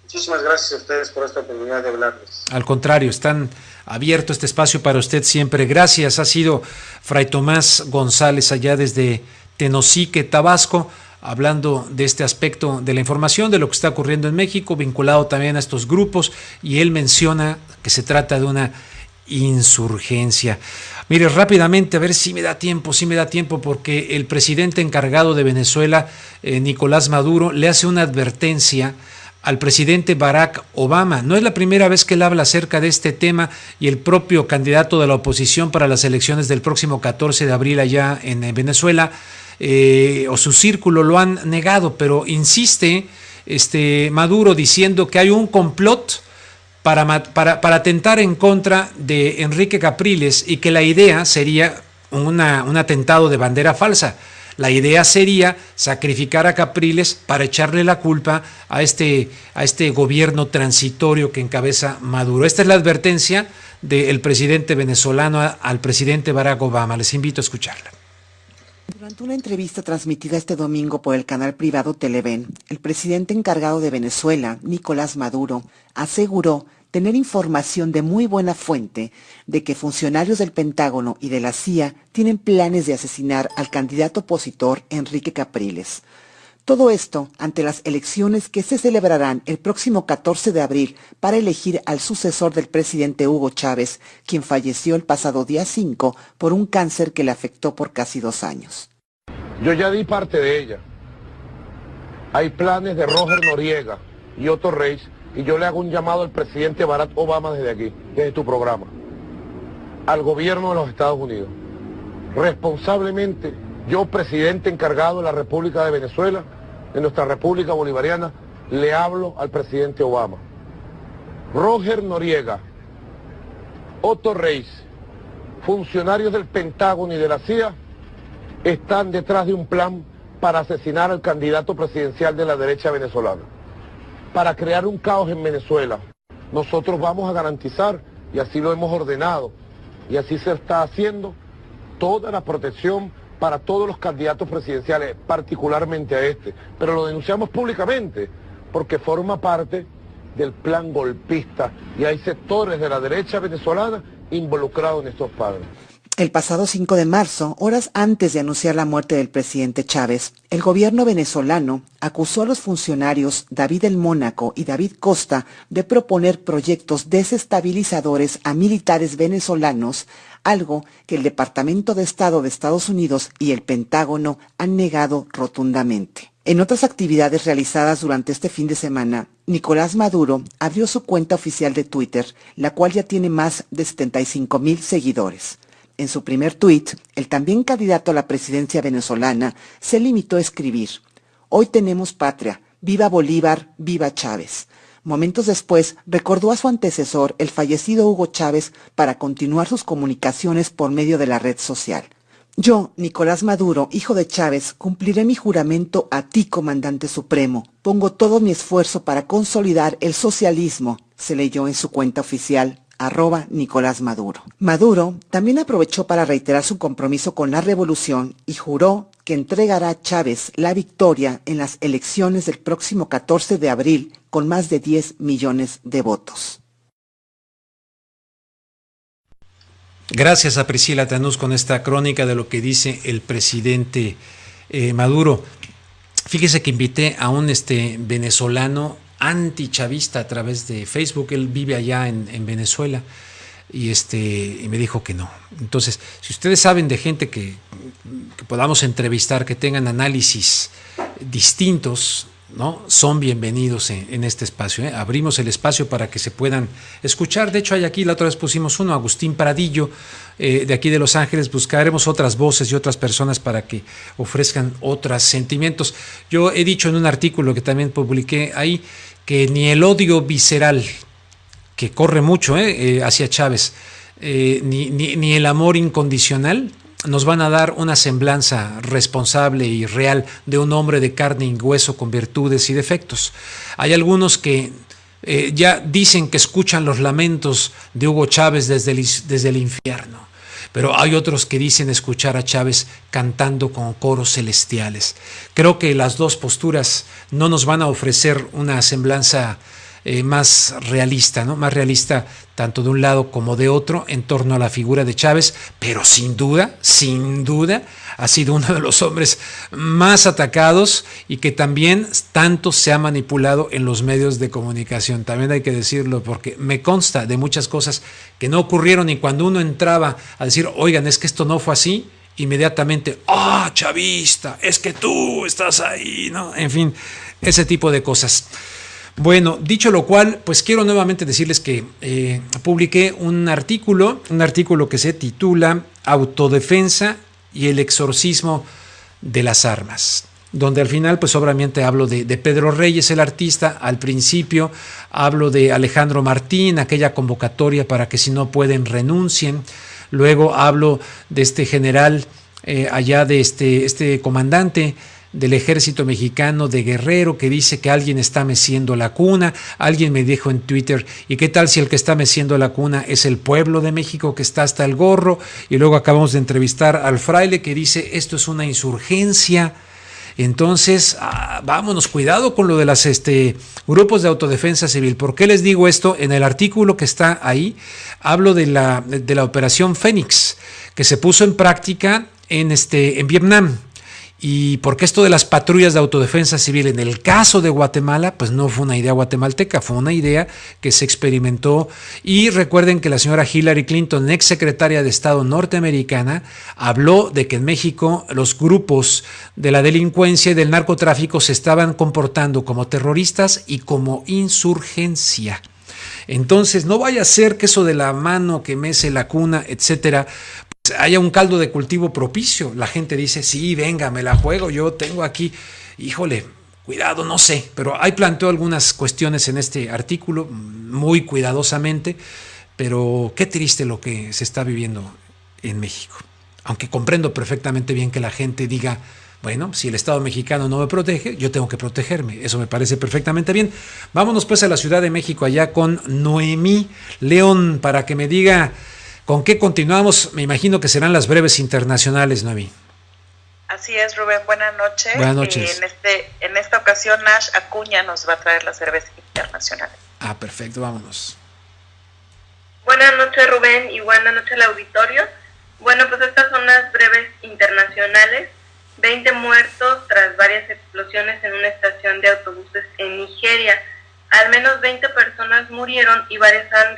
Speaker 21: Muchísimas gracias a ustedes por esta oportunidad de hablarles.
Speaker 1: Al contrario, están abierto este espacio para usted siempre. Gracias. Ha sido Fray Tomás González allá desde Tenosique, Tabasco, hablando de este aspecto de la información, de lo que está ocurriendo en México, vinculado también a estos grupos, y él menciona que se trata de una insurgencia. Mire, rápidamente, a ver si me da tiempo, porque el presidente encargado de Venezuela, Nicolás Maduro, le hace una advertencia al presidente Barack Obama. No es la primera vez que él habla acerca de este tema, y el propio candidato de la oposición para las elecciones del próximo 14 de abril allá en Venezuela, o su círculo, lo han negado, pero insiste Maduro diciendo que hay un complot para atentar en contra de Enrique Capriles, y que la idea sería un atentado de bandera falsa. La idea sería sacrificar a Capriles para echarle la culpa a este gobierno transitorio que encabeza Maduro. Esta es la advertencia del presidente venezolano al presidente Barack Obama. Les invito a escucharla.
Speaker 7: Durante una entrevista transmitida este domingo por el canal privado Televen, el presidente encargado de Venezuela, Nicolás Maduro, aseguró tener información de muy buena fuente de que funcionarios del Pentágono y de la CIA tienen planes de asesinar al candidato opositor Enrique Capriles. Todo esto ante las elecciones que se celebrarán el próximo 14 de abril para elegir al sucesor del presidente Hugo Chávez, quien falleció el pasado día 5 por un cáncer que le afectó por casi 2 años.
Speaker 3: Yo ya di parte de ella. Hay planes de Roger Noriega y Otto Reis, y yo le hago un llamado al presidente Barack Obama desde aquí, desde tu programa, al gobierno de los Estados Unidos. Responsablemente, yo, presidente encargado de la República de Venezuela, de nuestra República Bolivariana, le hablo al presidente Obama. Roger Noriega, Otto Reis, funcionarios del Pentágono y de la CIA, están detrás de un plan para asesinar al candidato presidencial de la derecha venezolana, para crear un caos en Venezuela. Nosotros vamos a garantizar, y así lo hemos ordenado, y así se está haciendo, toda la protección para todos los candidatos presidenciales, particularmente a este. Pero lo denunciamos públicamente, porque forma parte del plan golpista, y hay sectores de la derecha venezolana involucrados en estos planes.
Speaker 7: El pasado 5 de marzo, horas antes de anunciar la muerte del presidente Chávez, el gobierno venezolano acusó a los funcionarios David El Mónaco y David Costa de proponer proyectos desestabilizadores a militares venezolanos, algo que el Departamento de Estado de Estados Unidos y el Pentágono han negado rotundamente. En otras actividades realizadas durante este fin de semana, Nicolás Maduro abrió su cuenta oficial de Twitter, la cual ya tiene más de 75,000 seguidores. En su primer tuit, el también candidato a la presidencia venezolana se limitó a escribir: «Hoy tenemos patria, viva Bolívar, viva Chávez». Momentos después, recordó a su antecesor, el fallecido Hugo Chávez, para continuar sus comunicaciones por medio de la red social. «Yo, Nicolás Maduro, hijo de Chávez, cumpliré mi juramento a ti, comandante supremo. Pongo todo mi esfuerzo para consolidar el socialismo», se leyó en su cuenta oficial, @Nicolás Maduro. Maduro también aprovechó para reiterar su compromiso con la revolución y juró que entregará a Chávez la victoria en las elecciones del próximo 14 de abril con más de 10 millones de votos.
Speaker 1: Gracias a Priscila Tanús con esta crónica de lo que dice el presidente Maduro. Fíjese que invité a un venezolano antichavista a través de Facebook. Él vive allá en Venezuela, y me dijo que no. Entonces, si ustedes saben de gente que podamos entrevistar, que tengan análisis distintos, ¿no?, son bienvenidos en este espacio. Abrimos el espacio para que se puedan escuchar. De hecho, hay aquí, la otra vez pusimos uno, Agustín Pradillo, de aquí de Los Ángeles. Buscaremos otras voces y otras personas para que ofrezcan otros sentimientos. Yo he dicho en un artículo que también publiqué ahí que ni el odio visceral, que corre mucho hacia Chávez, ni el amor incondicional nos van a dar una semblanza responsable y real de un hombre de carne y hueso con virtudes y defectos. Hay algunos que ya dicen que escuchan los lamentos de Hugo Chávez desde el infierno, pero hay otros que dicen escuchar a Chávez cantando con coros celestiales. Creo que las dos posturas no nos van a ofrecer una semblanza más realista, ¿no? Más realista tanto de un lado como de otro en torno a la figura de Chávez, pero sin duda, ha sido uno de los hombres más atacados y que también tanto se ha manipulado en los medios de comunicación. También hay que decirlo, porque me consta de muchas cosas que no ocurrieron, y cuando uno entraba a decir, oigan, es que esto no fue así, inmediatamente, chavista, es que tú estás ahí, ¿no? En fin, ese tipo de cosas. Bueno, dicho lo cual, pues quiero nuevamente decirles que publiqué un artículo que se titula Autodefensa y el exorcismo de las armas, donde al final pues obviamente hablo de Pedro Reyes, el artista. Al principio hablo de Alejandro Martín, aquella convocatoria para que si no pueden renuncien. Luego hablo de este general allá, de este comandante del ejército mexicano de Guerrero, que dice que alguien está meciendo la cuna. Alguien me dijo en Twitter, ¿y qué tal si el que está meciendo la cuna es el pueblo de México, que está hasta el gorro? Y luego acabamos de entrevistar al fraile que dice, esto es una insurgencia. Entonces, vámonos, cuidado con lo de las grupos de autodefensa civil. ¿Por qué les digo esto? En el artículo que está ahí, hablo de la operación Fénix, que se puso en práctica en Vietnam. Y porque esto de las patrullas de autodefensa civil en el caso de Guatemala, pues no fue una idea guatemalteca, fue una idea que se experimentó. Y recuerden que la señora Hillary Clinton, ex secretaria de Estado norteamericana, habló de que en México los grupos de la delincuencia y del narcotráfico se estaban comportando como terroristas y como insurgencia. Entonces, no vaya a ser que eso de la mano que mece la cuna, etcétera, haya un caldo de cultivo propicio. La gente dice, sí, venga, me la juego, yo tengo aquí, híjole, cuidado, no sé, pero ahí planteo algunas cuestiones en este artículo, muy cuidadosamente, pero qué triste lo que se está viviendo en México. Aunque comprendo perfectamente bien que la gente diga, bueno, si el Estado mexicano no me protege, yo tengo que protegerme. Eso me parece perfectamente bien. Vámonos pues a la Ciudad de México, allá con Noemí León, para que me diga ¿con qué continuamos? Me imagino que serán las breves internacionales, Noemí.
Speaker 2: Así es, Rubén. Buenas noches.
Speaker 1: Buenas noches.
Speaker 2: En esta ocasión, Nash Acuña nos va a traer las breves internacionales.
Speaker 1: Perfecto, vámonos.
Speaker 4: Buenas noches, Rubén, y buenas noches al auditorio. Bueno, pues estas son las breves internacionales. 20 muertos tras varias explosiones en una estación de autobuses en Nigeria. Al menos 20 personas murieron y varias han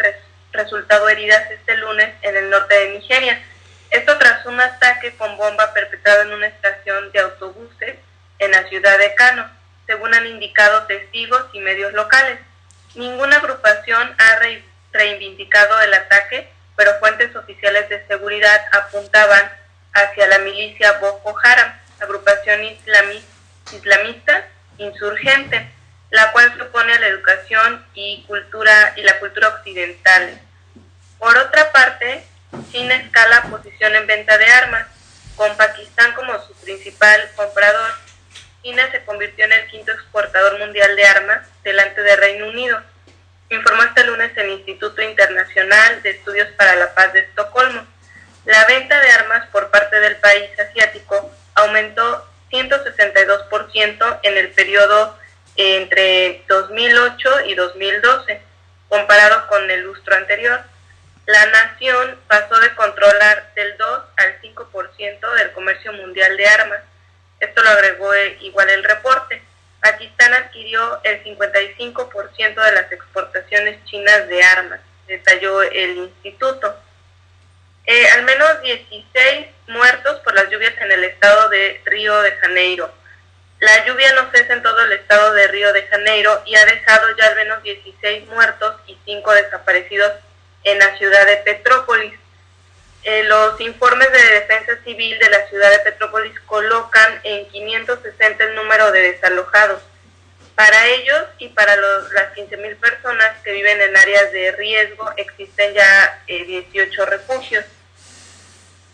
Speaker 4: resultado heridas este lunes en el norte de Nigeria. Esto tras un ataque con bomba perpetrado en una estación de autobuses en la ciudad de Kano, según han indicado testigos y medios locales. Ninguna agrupación ha reivindicado el ataque, pero fuentes oficiales de seguridad apuntaban hacia la milicia Boko Haram, agrupación islamista insurgente, la cual se opone a la educación y la cultura occidentales. Por otra parte, China escala posición en venta de armas, con Pakistán como su principal comprador. China se convirtió en el quinto exportador mundial de armas, delante de Reino Unido, informó este lunes el Instituto Internacional de Estudios para la Paz de Estocolmo. La venta de armas por parte del país asiático aumentó 162% en el periodo entre 2008 y 2012, comparado con el lustro anterior. La nación pasó de controlar del 2 al 5% del comercio mundial de armas. Esto lo agregó igual el reporte. Pakistán adquirió el 55% de las exportaciones chinas de armas, detalló el instituto. Al menos 16 muertos por las lluvias en el estado de Río de Janeiro. La lluvia no cesa en todo el estado de Río de Janeiro y ha dejado ya al menos 16 muertos y 5 desaparecidos en la ciudad de Petrópolis. Los informes de defensa civil de la ciudad de Petrópolis colocan en 560 el número de desalojados. Para ellos y para las 15,000 personas que viven en áreas de riesgo existen ya 18 refugios.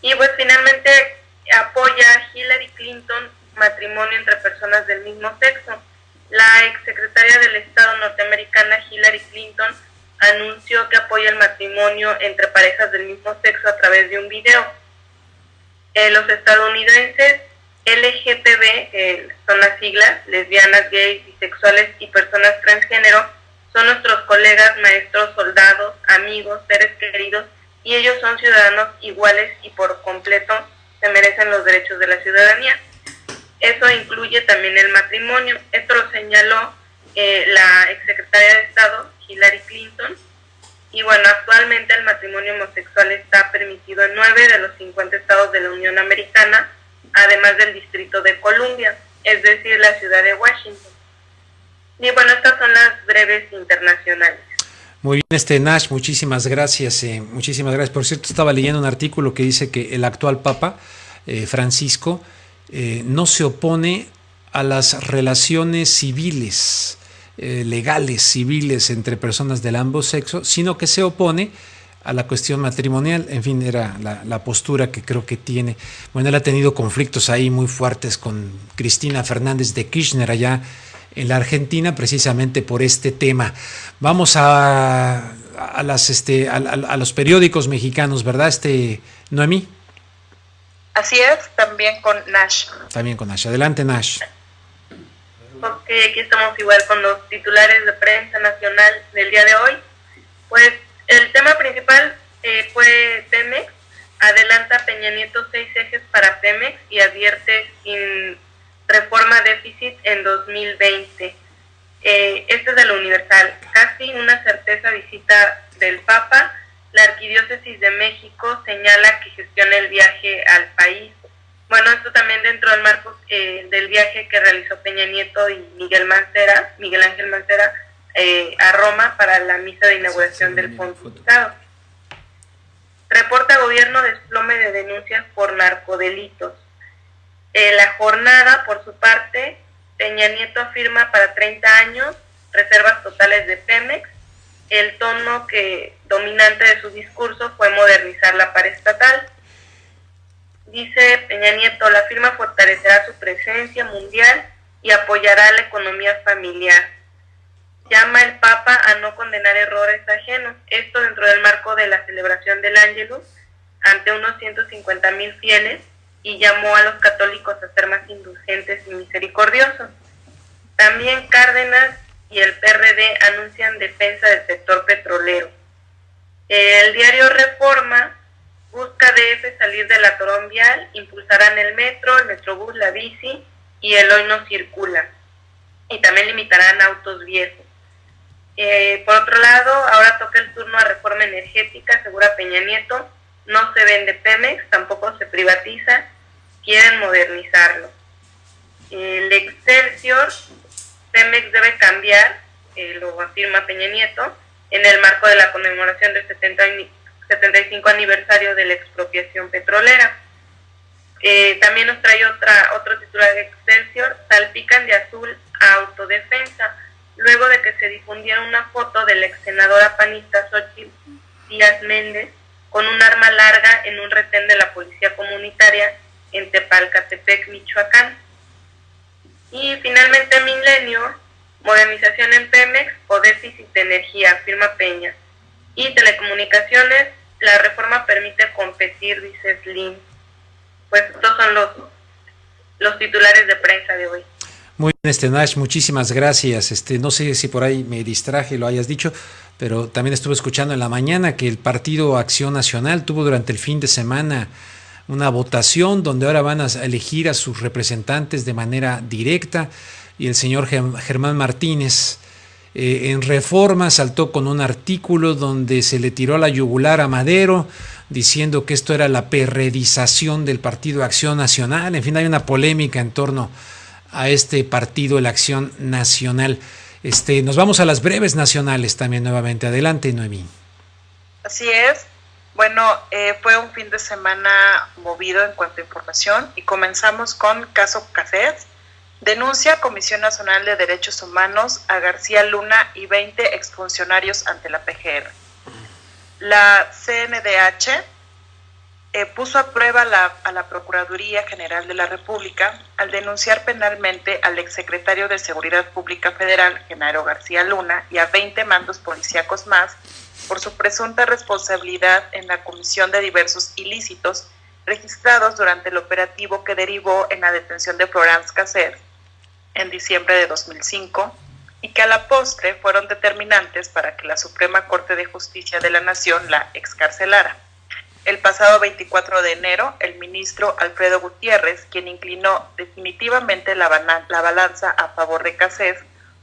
Speaker 4: Y pues finalmente apoya a Hillary Clinton matrimonio entre personas del mismo sexo. La exsecretaria del Estado norteamericana Hillary Clinton anunció que apoya el matrimonio entre parejas del mismo sexo a través de un video. Los estadounidenses LGTB, son las siglas, lesbianas, gays, bisexuales y personas transgénero, Son nuestros colegas, maestros, soldados, amigos, seres queridos, y ellos son ciudadanos iguales y por completo se merecen los derechos de la ciudadanía. Eso incluye también el matrimonio. Esto lo señaló la exsecretaria de Estado, Hillary Clinton. Y bueno, actualmente el matrimonio homosexual está permitido en 9 de los 50 estados de la Unión Americana, además del Distrito de Columbia, es decir, la ciudad de Washington. Y bueno, estas son las breves internacionales.
Speaker 1: Muy bien, Nash, muchísimas gracias. Muchísimas gracias. Por cierto, estaba leyendo un artículo que dice que el actual Papa, Francisco, no se opone a las relaciones civiles, legales, civiles entre personas del ambos sexos, sino que se opone a la cuestión matrimonial. En fin, era la postura que creo que tiene. Bueno, él ha tenido conflictos ahí muy fuertes con Cristina Fernández de Kirchner allá en la Argentina, precisamente por este tema. Vamos a los periódicos mexicanos, ¿verdad, Noemí?
Speaker 2: Así es, también con Nash.
Speaker 1: También con Nash. Adelante, Nash.
Speaker 4: Ok, aquí estamos igual con los titulares de prensa nacional del día de hoy. Pues el tema principal fue Pemex. Adelanta Peña Nieto 6 ejes para Pemex y advierte sin reforma déficit en 2020. Este es de lo Universal. Casi una certeza visita del Papa. La Arquidiócesis de México señala que gestiona el viaje al país. Bueno, esto también dentro del marco del viaje que realizó Peña Nieto y Miguel Ángel Mancera a Roma para la misa de inauguración del pontificado. Reporta gobierno desplome de denuncias por narcodelitos. La Jornada, por su parte, Peña Nieto afirma para 30 años reservas totales de Pemex. El tono dominante de su discurso fue modernizar la paraestatal. Dice Peña Nieto, la firma fortalecerá su presencia mundial y apoyará la economía familiar. Llama el Papa a no condenar errores ajenos. Esto dentro del marco de la celebración del Ángelus ante unos 150,000 fieles, y llamó a los católicos a ser más indulgentes y misericordiosos. También Cárdenas y el PRD anuncian defensa del sector petrolero. El diario Reforma busca DF salir del atorón vial, impulsarán el metro, el metrobús, la bici y el hoy no circula. Y también limitarán autos viejos. Por otro lado, ahora toca el turno a reforma energética, asegura Peña Nieto. No se vende Pemex, tampoco se privatiza, quieren modernizarlo. El Excelsior, Pemex debe cambiar, lo afirma Peña Nieto, en el marco de la conmemoración del 75 aniversario de la expropiación petrolera. También nos trae otro titular de Excelsior, salpican de azul a autodefensa, luego de que se difundiera una foto de la ex senadora panista Xochitl Díaz Méndez con un arma larga en un retén de la policía comunitaria en Tepalcatepec, Michoacán. Y finalmente Milenio, modernización en Pemex o déficit de energía, afirma Peña. Y telecomunicaciones, la reforma permite competir, dice Slim. Pues estos son los titulares de prensa de hoy.
Speaker 1: Muy bien, Nash, muchísimas gracias. No sé si por ahí me distraje, lo hayas dicho, pero también estuve escuchando en la mañana que el Partido Acción Nacional tuvo durante el fin de semana una votación donde ahora van a elegir a sus representantes de manera directa, y el señor Germán Martínez en Reforma saltó con un artículo donde se le tiró a la yugular a Madero diciendo que esto era la perredización del Partido Acción Nacional. En fin, hay una polémica en torno a este partido, la Acción Nacional. Nos vamos a las breves nacionales también nuevamente. Adelante, Noemí.
Speaker 2: Así es. Bueno, fue un fin de semana movido en cuanto a información y comenzamos con caso Casés. Denuncia Comisión Nacional de Derechos Humanos a García Luna y 20 exfuncionarios ante la PGR. La CNDH puso a prueba a la Procuraduría General de la República al denunciar penalmente al exsecretario de Seguridad Pública Federal, Genaro García Luna, y a 20 mandos policíacos más por su presunta responsabilidad en la comisión de diversos ilícitos registrados durante el operativo que derivó en la detención de Florence Cassés en diciembre de 2005, y que a la postre fueron determinantes para que la Suprema Corte de Justicia de la Nación la excarcelara. El pasado 24 de enero, el ministro Alfredo Gutiérrez, quien inclinó definitivamente la balanza a favor de Cassés,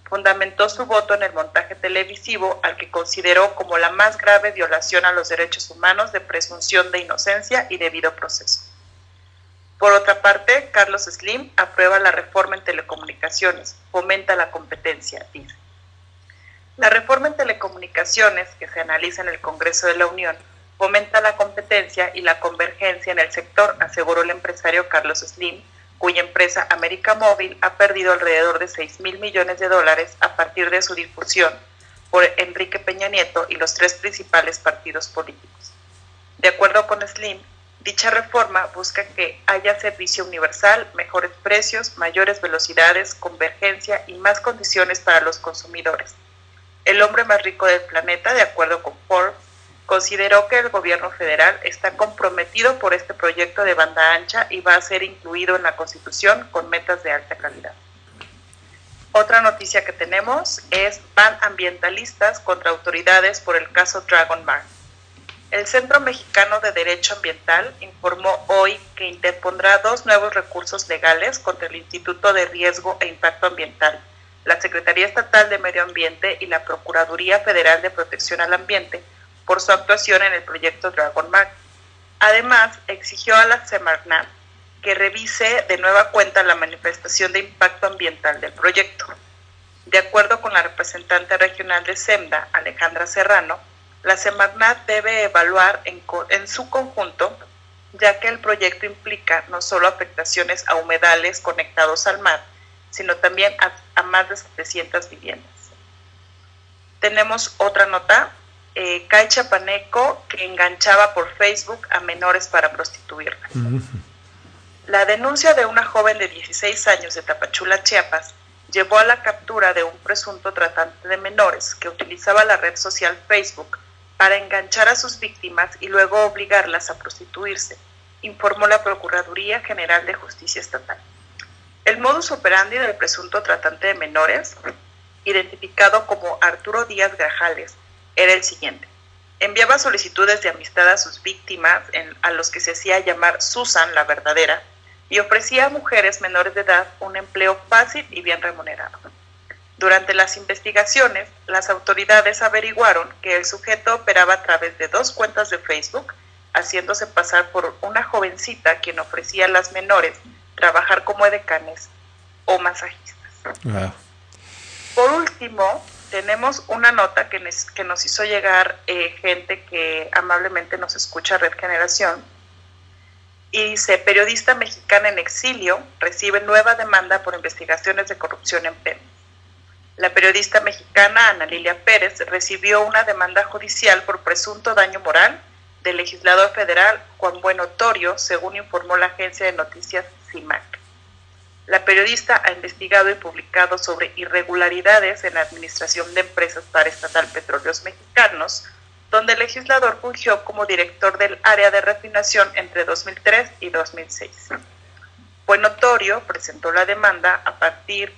Speaker 2: fundamentó su voto en el montaje televisivo al que consideró como la más grave violación a los derechos humanos de presunción de inocencia y debido proceso. Por otra parte, Carlos Slim aprueba la reforma en telecomunicaciones, fomenta la competencia, dice. La reforma en telecomunicaciones que se analiza en el Congreso de la Unión fomenta la competencia y la convergencia en el sector, aseguró el empresario Carlos Slim, cuya empresa América Móvil ha perdido alrededor de $6,000 millones a partir de su difusión por Enrique Peña Nieto y los 3 principales partidos políticos. De acuerdo con Slim, dicha reforma busca que haya servicio universal, mejores precios, mayores velocidades, convergencia y más condiciones para los consumidores. El hombre más rico del planeta, de acuerdo con Forbes, consideró que el gobierno federal está comprometido por este proyecto de banda ancha y va a ser incluido en la Constitución con metas de alta calidad. Otra noticia que tenemos es van ambientalistas contra autoridades por el caso Dragon Mar. El Centro Mexicano de Derecho Ambiental informó hoy que interpondrá 2 nuevos recursos legales contra el Instituto de Riesgo e Impacto Ambiental, la Secretaría Estatal de Medio Ambiente y la Procuraduría Federal de Protección al Ambiente por su actuación en el proyecto Dragon Mar. Además, exigió a la Semarnat que revise de nueva cuenta la manifestación de impacto ambiental del proyecto. De acuerdo con la representante regional de SEMDA, Alejandra Serrano, la Semarnat debe evaluar en su conjunto, ya que el proyecto implica no solo afectaciones a humedales conectados al mar, sino también a más de 700 viviendas. Tenemos otra nota. CAI Chapaneco que enganchaba por Facebook a menores para prostituirlas. La denuncia de una joven de 16 años de Tapachula, Chiapas, llevó a la captura de un presunto tratante de menores que utilizaba la red social Facebook para enganchar a sus víctimas y luego obligarlas a prostituirse, informó la Procuraduría General de Justicia Estatal. El modus operandi del presunto tratante de menores, identificado como Arturo Díaz Grajales, era el siguiente. Enviaba solicitudes de amistad a sus víctimas, a los que se hacía llamar Susan, la verdadera, y ofrecía a mujeres menores de edad un empleo fácil y bien remunerado. Durante las investigaciones, las autoridades averiguaron que el sujeto operaba a través de 2 cuentas de Facebook, haciéndose pasar por una jovencita quien ofrecía a las menores trabajar como edecanes o masajistas. Wow. Por último, tenemos una nota que nos hizo llegar gente que amablemente nos escucha, Red Generación, y dice: periodista mexicana en exilio recibe nueva demanda por investigaciones de corrupción en Pemex. La periodista mexicana Ana Lilia Pérez recibió una demanda judicial por presunto daño moral del legislador federal Juan Bueno Torio, según informó la agencia de noticias CIMAC. La periodista ha investigado y publicado sobre irregularidades en la administración de empresas paraestatal Petróleos Mexicanos, donde el legislador fungió como director del área de refinación entre 2003 y 2006. Bueno Torio presentó la demanda a partir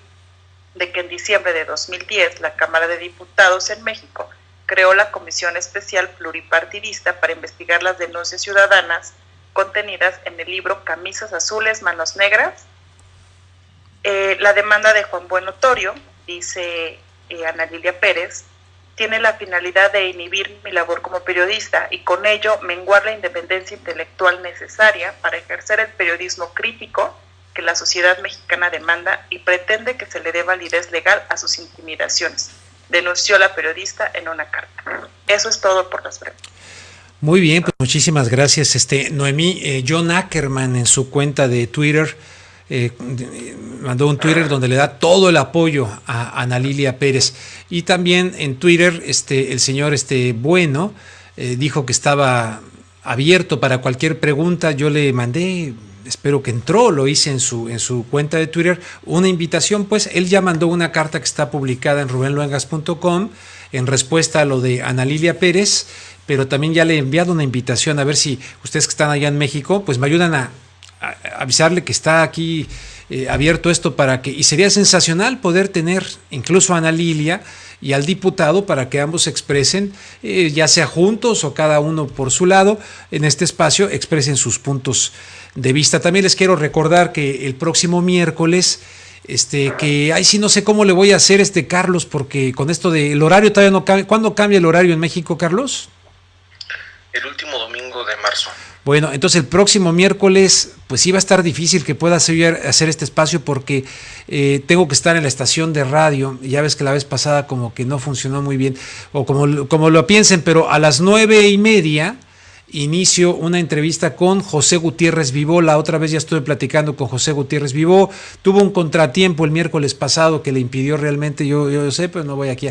Speaker 2: de que en diciembre de 2010 la Cámara de Diputados en México creó la Comisión Especial Pluripartidista para investigar las denuncias ciudadanas contenidas en el libro Camisas Azules, Manos Negras. La demanda de Juan Bueno Torio, dice Ana Lilia Pérez, tiene la finalidad de inhibir mi labor como periodista y con ello menguar la independencia intelectual necesaria para ejercer el periodismo crítico que la sociedad mexicana demanda y pretende que se le dé validez legal a sus intimidaciones, denunció la periodista en una carta. Eso es todo por las breves.
Speaker 1: Muy bien, pues muchísimas gracias, Noemí. John Ackerman en su cuenta de Twitter mandó un Twitter donde le da todo el apoyo a Ana Lilia Pérez, y también en Twitter el señor Bueno dijo que estaba abierto para cualquier pregunta. Yo le mandé, espero que entró, lo hice en su cuenta de Twitter, una invitación. Pues él ya mandó una carta que está publicada en rubenluengas.com en respuesta a lo de Ana Lilia Pérez, pero también ya le he enviado una invitación a ver si ustedes que están allá en México pues me ayudan a avisarle que está aquí abierto esto para que, y sería sensacional poder tener incluso a Ana Lilia y al diputado para que ambos expresen, ya sea juntos o cada uno por su lado, en este espacio expresen sus puntos de vista. También les quiero recordar que el próximo miércoles, que ahí sí no sé cómo le voy a hacer, Carlos, porque con esto del horario todavía no cambia. ¿Cuándo cambia el horario en México, Carlos?
Speaker 5: El último domingo de marzo.
Speaker 1: Bueno, entonces el próximo miércoles, pues sí va a estar difícil que pueda hacer este espacio porque tengo que estar en la estación de radio. Ya ves que la vez pasada como que no funcionó muy bien, o como lo piensen, pero a las 9:30 inicio una entrevista con José Gutiérrez Vivó. La otra vez ya estuve platicando con José Gutiérrez Vivó. Tuvo un contratiempo el miércoles pasado que le impidió realmente, yo sé, pero no voy aquí.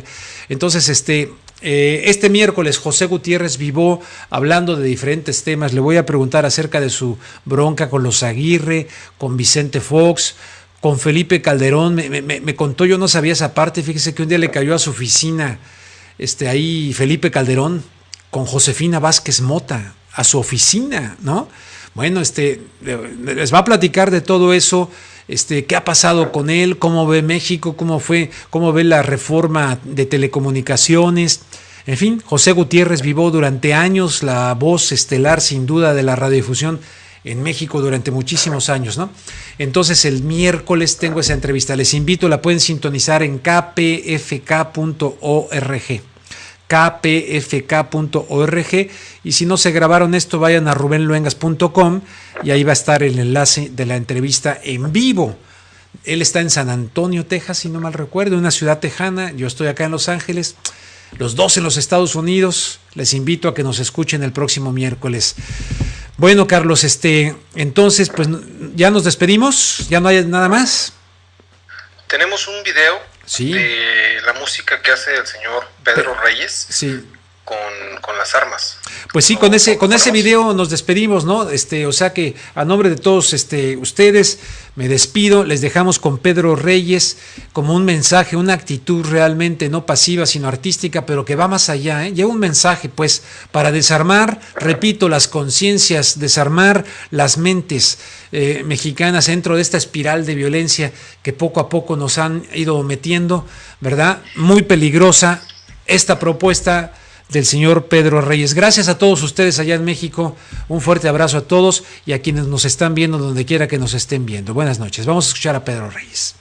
Speaker 1: Entonces, este miércoles José Gutiérrez Vivó, hablando de diferentes temas, le voy a preguntar acerca de su bronca con los Aguirre, con Vicente Fox, con Felipe Calderón. Me contó, yo no sabía esa parte, fíjese que un día le cayó a su oficina ahí Felipe Calderón con Josefina Vázquez Mota, a su oficina, ¿no? Bueno, les va a platicar de todo eso, qué ha pasado con él, cómo ve México, cómo ve la reforma de telecomunicaciones. En fin, José Gutiérrez Vivó durante años, la voz estelar sin duda de la radiodifusión en México durante muchísimos años, ¿no? Entonces el miércoles tengo esa entrevista. Les invito, la pueden sintonizar en kpfk.org. kpfk.org, y si no se grabaron esto, vayan a rubenluengas.com y ahí va a estar el enlace de la entrevista en vivo. Él está en San Antonio, Texas, si no mal recuerdo, una ciudad tejana. Yo estoy acá en Los Ángeles, los dos en los Estados Unidos. Les invito a que nos escuchen el próximo miércoles. Bueno, Carlos, entonces, pues ya nos despedimos, ya no hay nada más.
Speaker 5: Tenemos un video de la música que hace el señor Pedro Reyes con las armas.
Speaker 1: Pues sí, con ese video nos despedimos, ¿no? O sea que a nombre de todos ustedes me despido, les dejamos con Pedro Reyes como un mensaje, una actitud realmente no pasiva sino artística, pero que va más allá, ¿eh? Lleva un mensaje pues para desarmar, repito, las conciencias, desarmar las mentes mexicanas dentro de esta espiral de violencia que poco a poco nos han ido metiendo, ¿verdad? Muy peligrosa esta propuesta del señor Pedro Reyes. Gracias a todos ustedes allá en México, un fuerte abrazo a todos y a quienes nos están viendo donde quiera que nos estén viendo. Buenas noches, vamos a escuchar a Pedro Reyes.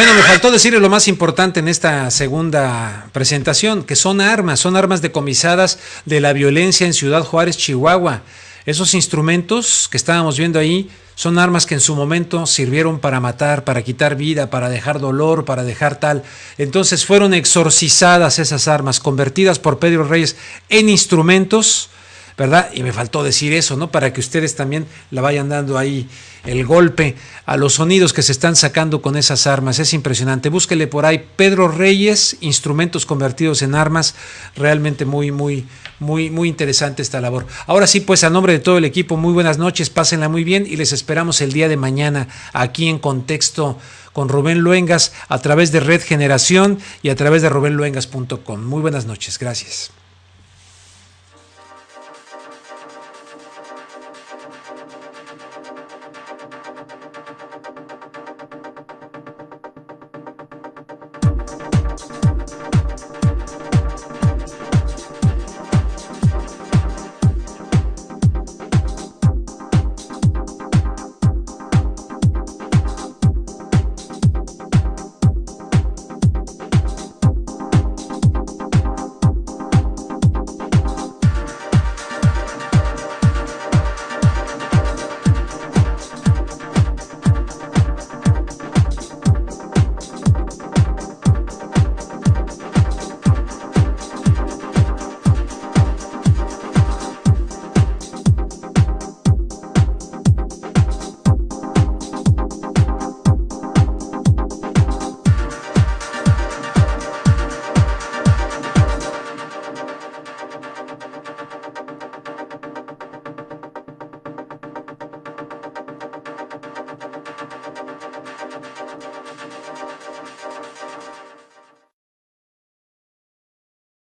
Speaker 1: Bueno, me faltó decirle lo más importante en esta segunda presentación, que son armas decomisadas de la violencia en Ciudad Juárez, Chihuahua. Esos instrumentos que estábamos viendo ahí son armas que en su momento sirvieron para matar, para quitar vida, para dejar dolor, para dejar tal. Entonces fueron exorcizadas esas armas, convertidas por Pedro Reyes en instrumentos, ¿verdad? Y me faltó decir eso, ¿no? Para que ustedes también la vayan dando ahí el golpe a los sonidos que se están sacando con esas armas. Es impresionante. Búsquele por ahí, Pedro Reyes, instrumentos convertidos en armas. Realmente muy interesante esta labor. Ahora sí, pues a nombre de todo el equipo, muy buenas noches, pásenla muy bien y les esperamos el día de mañana aquí en Contexto con Rubén Luengas a través de Red Generación y a través de rubenluengas.com. Muy buenas noches, gracias.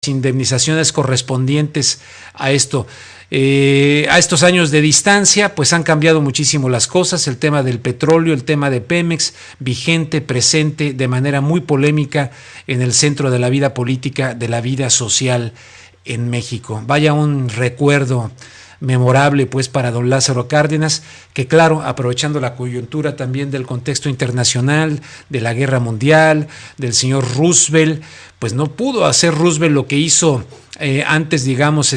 Speaker 1: Indemnizaciones correspondientes a esto. A estos años de distancia, pues han cambiado muchísimo las cosas. El tema del petróleo, el tema de Pemex, vigente, presente, de manera muy polémica en el centro de la vida política, de la vida social en México. Vaya un recuerdo memorable pues para don Lázaro Cárdenas, que claro, aprovechando la coyuntura también del contexto internacional, de la guerra mundial, del señor Roosevelt, pues no pudo hacer Roosevelt lo que hizo antes, digamos,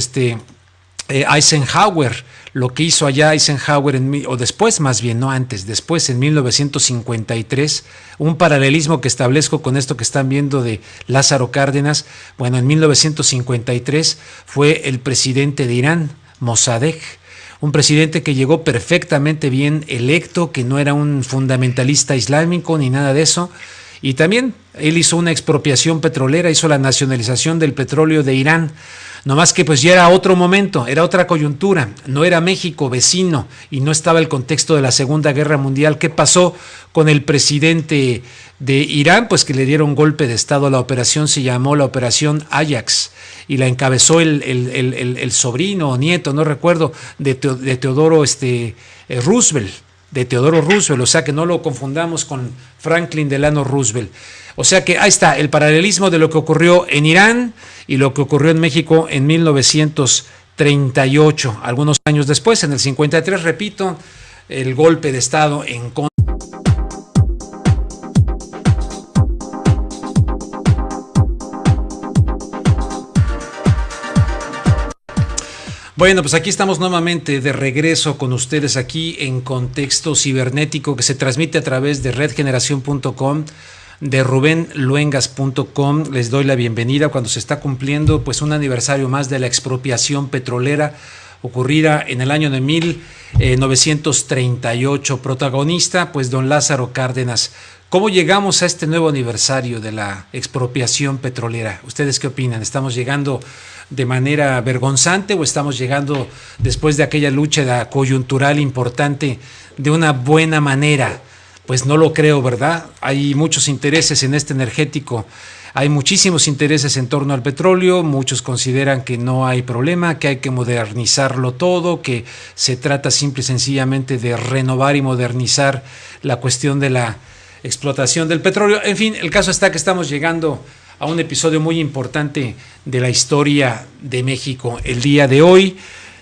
Speaker 1: Eisenhower, lo que hizo allá Eisenhower, o después más bien, no antes, después en 1953, un paralelismo que establezco con esto que están viendo de Lázaro Cárdenas. Bueno, en 1953 fue el presidente de Irán, Mossadegh, un presidente que llegó perfectamente bien electo, que no era un fundamentalista islámico ni nada de eso, y también él hizo una expropiación petrolera, hizo la nacionalización del petróleo de Irán, no más que pues ya era otro momento, era otra coyuntura, no era México vecino y no estaba el contexto de la Segunda Guerra Mundial. ¿Qué pasó con el presidente de Irán? Pues que le dieron golpe de estado. La operación se llamó la Operación Ajax y la encabezó el sobrino o nieto, no recuerdo, de Teodoro Roosevelt, o sea que no lo confundamos con Franklin Delano Roosevelt. O sea que ahí está el paralelismo de lo que ocurrió en Irán y lo que ocurrió en México en 1938, algunos años después, en el 53, repito, el golpe de estado en contra. Bueno, pues aquí estamos nuevamente de regreso con ustedes aquí en Contexto Cibernético, que se transmite a través de redgeneración.com, de rubenluengas.com. Les doy la bienvenida cuando se está cumpliendo pues un aniversario más de la expropiación petrolera ocurrida en el año de 1938. Protagonista pues don Lázaro Cárdenas. ¿Cómo llegamos a este nuevo aniversario de la expropiación petrolera? ¿Ustedes qué opinan? ¿Estamos llegando de manera vergonzante o estamos llegando después de aquella lucha coyuntural importante de una buena manera? Pues no lo creo, ¿verdad? Hay muchos intereses en este energético, hay muchísimos intereses en torno al petróleo, muchos consideran que no hay problema, que hay que modernizarlo todo, que se trata simple y sencillamente de renovar y modernizar la cuestión de la explotación del petróleo. En fin, el caso está que estamos llegando a un episodio muy importante de la historia de México. El día de hoy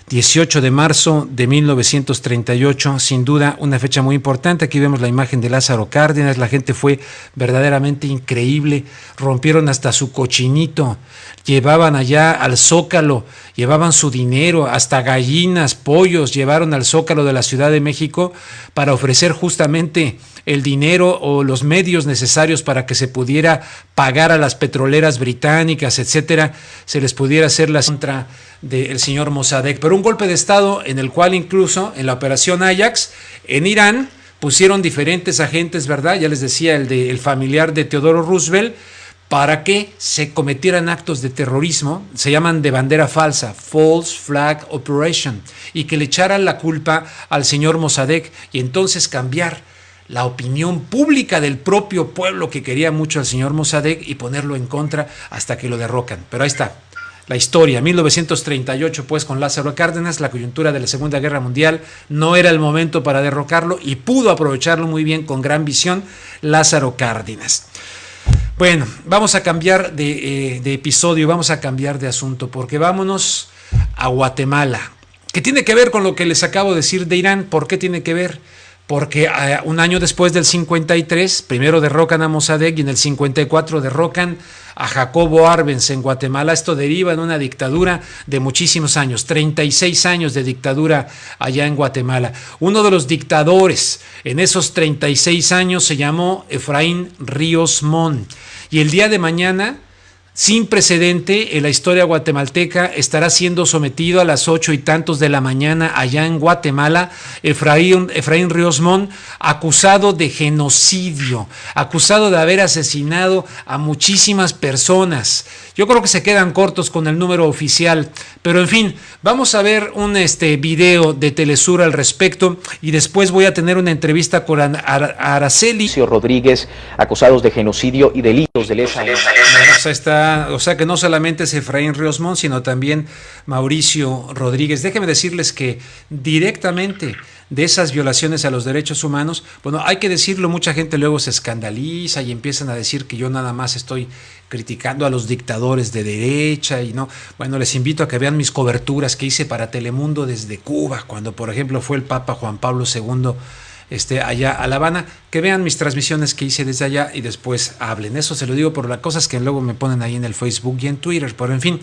Speaker 1: 18 de marzo de 1938, sin duda una fecha muy importante. Aquí vemos la imagen de Lázaro Cárdenas, la gente fue verdaderamente increíble, rompieron hasta su cochinito, llevaban allá al Zócalo, llevaban su dinero, hasta gallinas, pollos, llevaron al Zócalo de la Ciudad de México para ofrecer justamente el dinero o los medios necesarios para que se pudiera pagar a las petroleras británicas, etcétera, se les pudiera hacer la contra del señor Mossadegh. Pero un golpe de Estado en el cual incluso en la operación Ajax en Irán pusieron diferentes agentes, ¿verdad? Ya les decía, el familiar de Teodoro Roosevelt, para que se cometieran actos de terrorismo, se llaman de bandera falsa, False Flag Operation, y que le echaran la culpa al señor Mossadegh y entonces cambiar la opinión pública del propio pueblo que quería mucho al señor Mossadegh y ponerlo en contra hasta que lo derrocan. Pero ahí está la historia, 1938 pues con Lázaro Cárdenas, la coyuntura de la Segunda Guerra Mundial, no era el momento para derrocarlo y pudo aprovecharlo muy bien con gran visión Lázaro Cárdenas. Bueno, vamos a cambiar de episodio, vamos a cambiar de asunto, porque vámonos a Guatemala, que tiene que ver con lo que les acabo de decir de Irán. ¿Por qué tiene que ver? Porque un año después del 53, primero derrocan a Mossadegh y en el 54 derrocan a Jacobo Arbenz en Guatemala. Esto deriva en una dictadura de muchísimos años, 36 años de dictadura allá en Guatemala. Uno de los dictadores en esos 36 años se llamó Efraín Ríos Montt, y el día de mañana, sin precedente en la historia guatemalteca, estará siendo sometido a las 8 y tantos de la mañana allá en Guatemala Efraín Ríos Montt, acusado de genocidio, acusado de haber asesinado a muchísimas personas. Yo creo que se quedan cortos con el número oficial, pero en fin, vamos a ver un video de Telesur al respecto y después voy a tener una entrevista con Araceli
Speaker 6: Rodríguez, acusados de genocidio y delitos de lesa humanidad.
Speaker 1: O sea que no solamente es Efraín Ríos Montt, sino también Mauricio Rodríguez. Déjenme decirles que directamente de esas violaciones a los derechos humanos, bueno, hay que decirlo, mucha gente luego se escandaliza y empiezan a decir que yo nada más estoy criticando a los dictadores de derecha y no. Bueno, les invito a que vean mis coberturas que hice para Telemundo desde Cuba, cuando por ejemplo fue el Papa Juan Pablo II allá a La Habana, que vean mis transmisiones que hice desde allá y después hablen. Eso se lo digo por las cosas que luego me ponen ahí en el Facebook y en Twitter, pero en fin.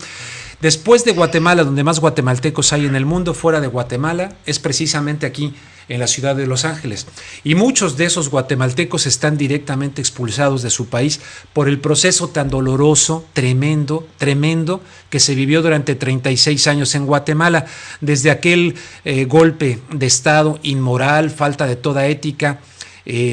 Speaker 1: Después de Guatemala, donde más guatemaltecos hay en el mundo, fuera de Guatemala, es precisamente aquí en la ciudad de Los Ángeles. Y muchos de esos guatemaltecos están directamente expulsados de su país por el proceso tan doloroso, tremendo, que se vivió durante 36 años en Guatemala, desde aquel golpe de Estado inmoral, falta de toda ética,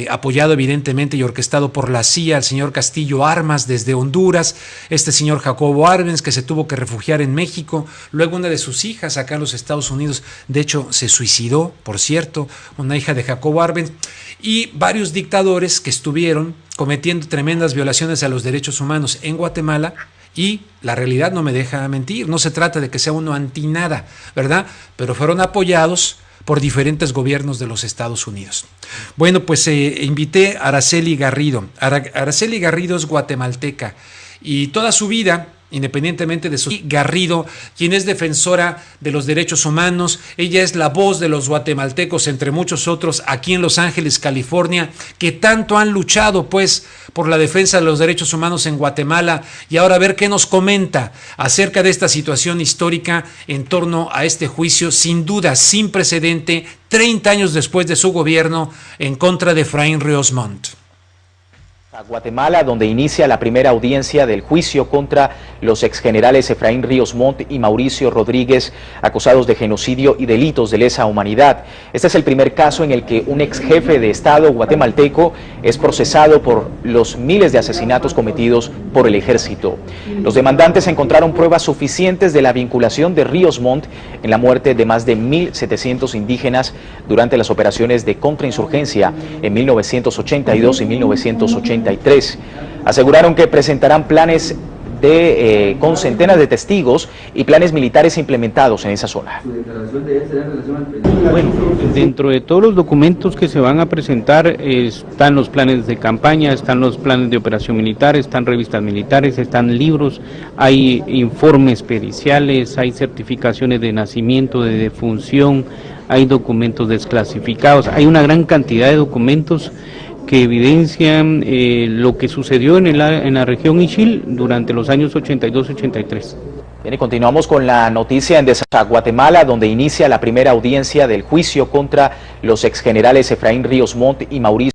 Speaker 1: apoyado evidentemente y orquestado por la CIA, el señor Castillo Armas desde Honduras, este señor Jacobo Arbenz que se tuvo que refugiar en México, luego una de sus hijas acá en los Estados Unidos, de hecho se suicidó, por cierto, una hija de Jacobo Arbenz, y varios dictadores que estuvieron cometiendo tremendas violaciones a los derechos humanos en Guatemala. Y la realidad no me deja mentir, no se trata de que sea uno anti nada, ¿verdad? Pero fueron apoyados por diferentes gobiernos de los Estados Unidos. Bueno, pues invité a Araceli Garrido. Araceli Garrido es guatemalteca y toda su vida, independientemente de su Garrido, quien es defensora de los derechos humanos, ella es la voz de los guatemaltecos, entre muchos otros, aquí en Los Ángeles, California, que tanto han luchado pues por la defensa de los derechos humanos en Guatemala, y ahora a ver qué nos comenta acerca de esta situación histórica en torno a este juicio, sin duda, sin precedente, 30 años después de su gobierno en contra de Efraín Ríos Montt.
Speaker 6: A Guatemala, donde inicia la primera audiencia del juicio contra los exgenerales Efraín Ríos Montt y Mauricio Rodríguez, acusados de genocidio y delitos de lesa humanidad. Este es el primer caso en el que un exjefe de Estado guatemalteco es procesado por los miles de asesinatos cometidos por el ejército. Los demandantes encontraron pruebas suficientes de la vinculación de Ríos Montt en la muerte de más de 1.700 indígenas durante las operaciones de contrainsurgencia en 1982 y 1983. Aseguraron que presentarán planes con centenas de testigos y planes militares implementados en esa zona.
Speaker 9: Bueno, dentro de todos los documentos que se van a presentar están los planes de campaña, están los planes de operación militar, están revistas militares, están libros, hay informes periciales, hay certificaciones de nacimiento, de defunción, hay documentos desclasificados, hay una gran cantidad de documentos que evidencian lo que sucedió en la región Ixil durante los años 82-83.
Speaker 6: Bien, y continuamos con la noticia en Guatemala, donde inicia la primera audiencia del juicio contra los exgenerales Efraín Ríos Montt y Mauricio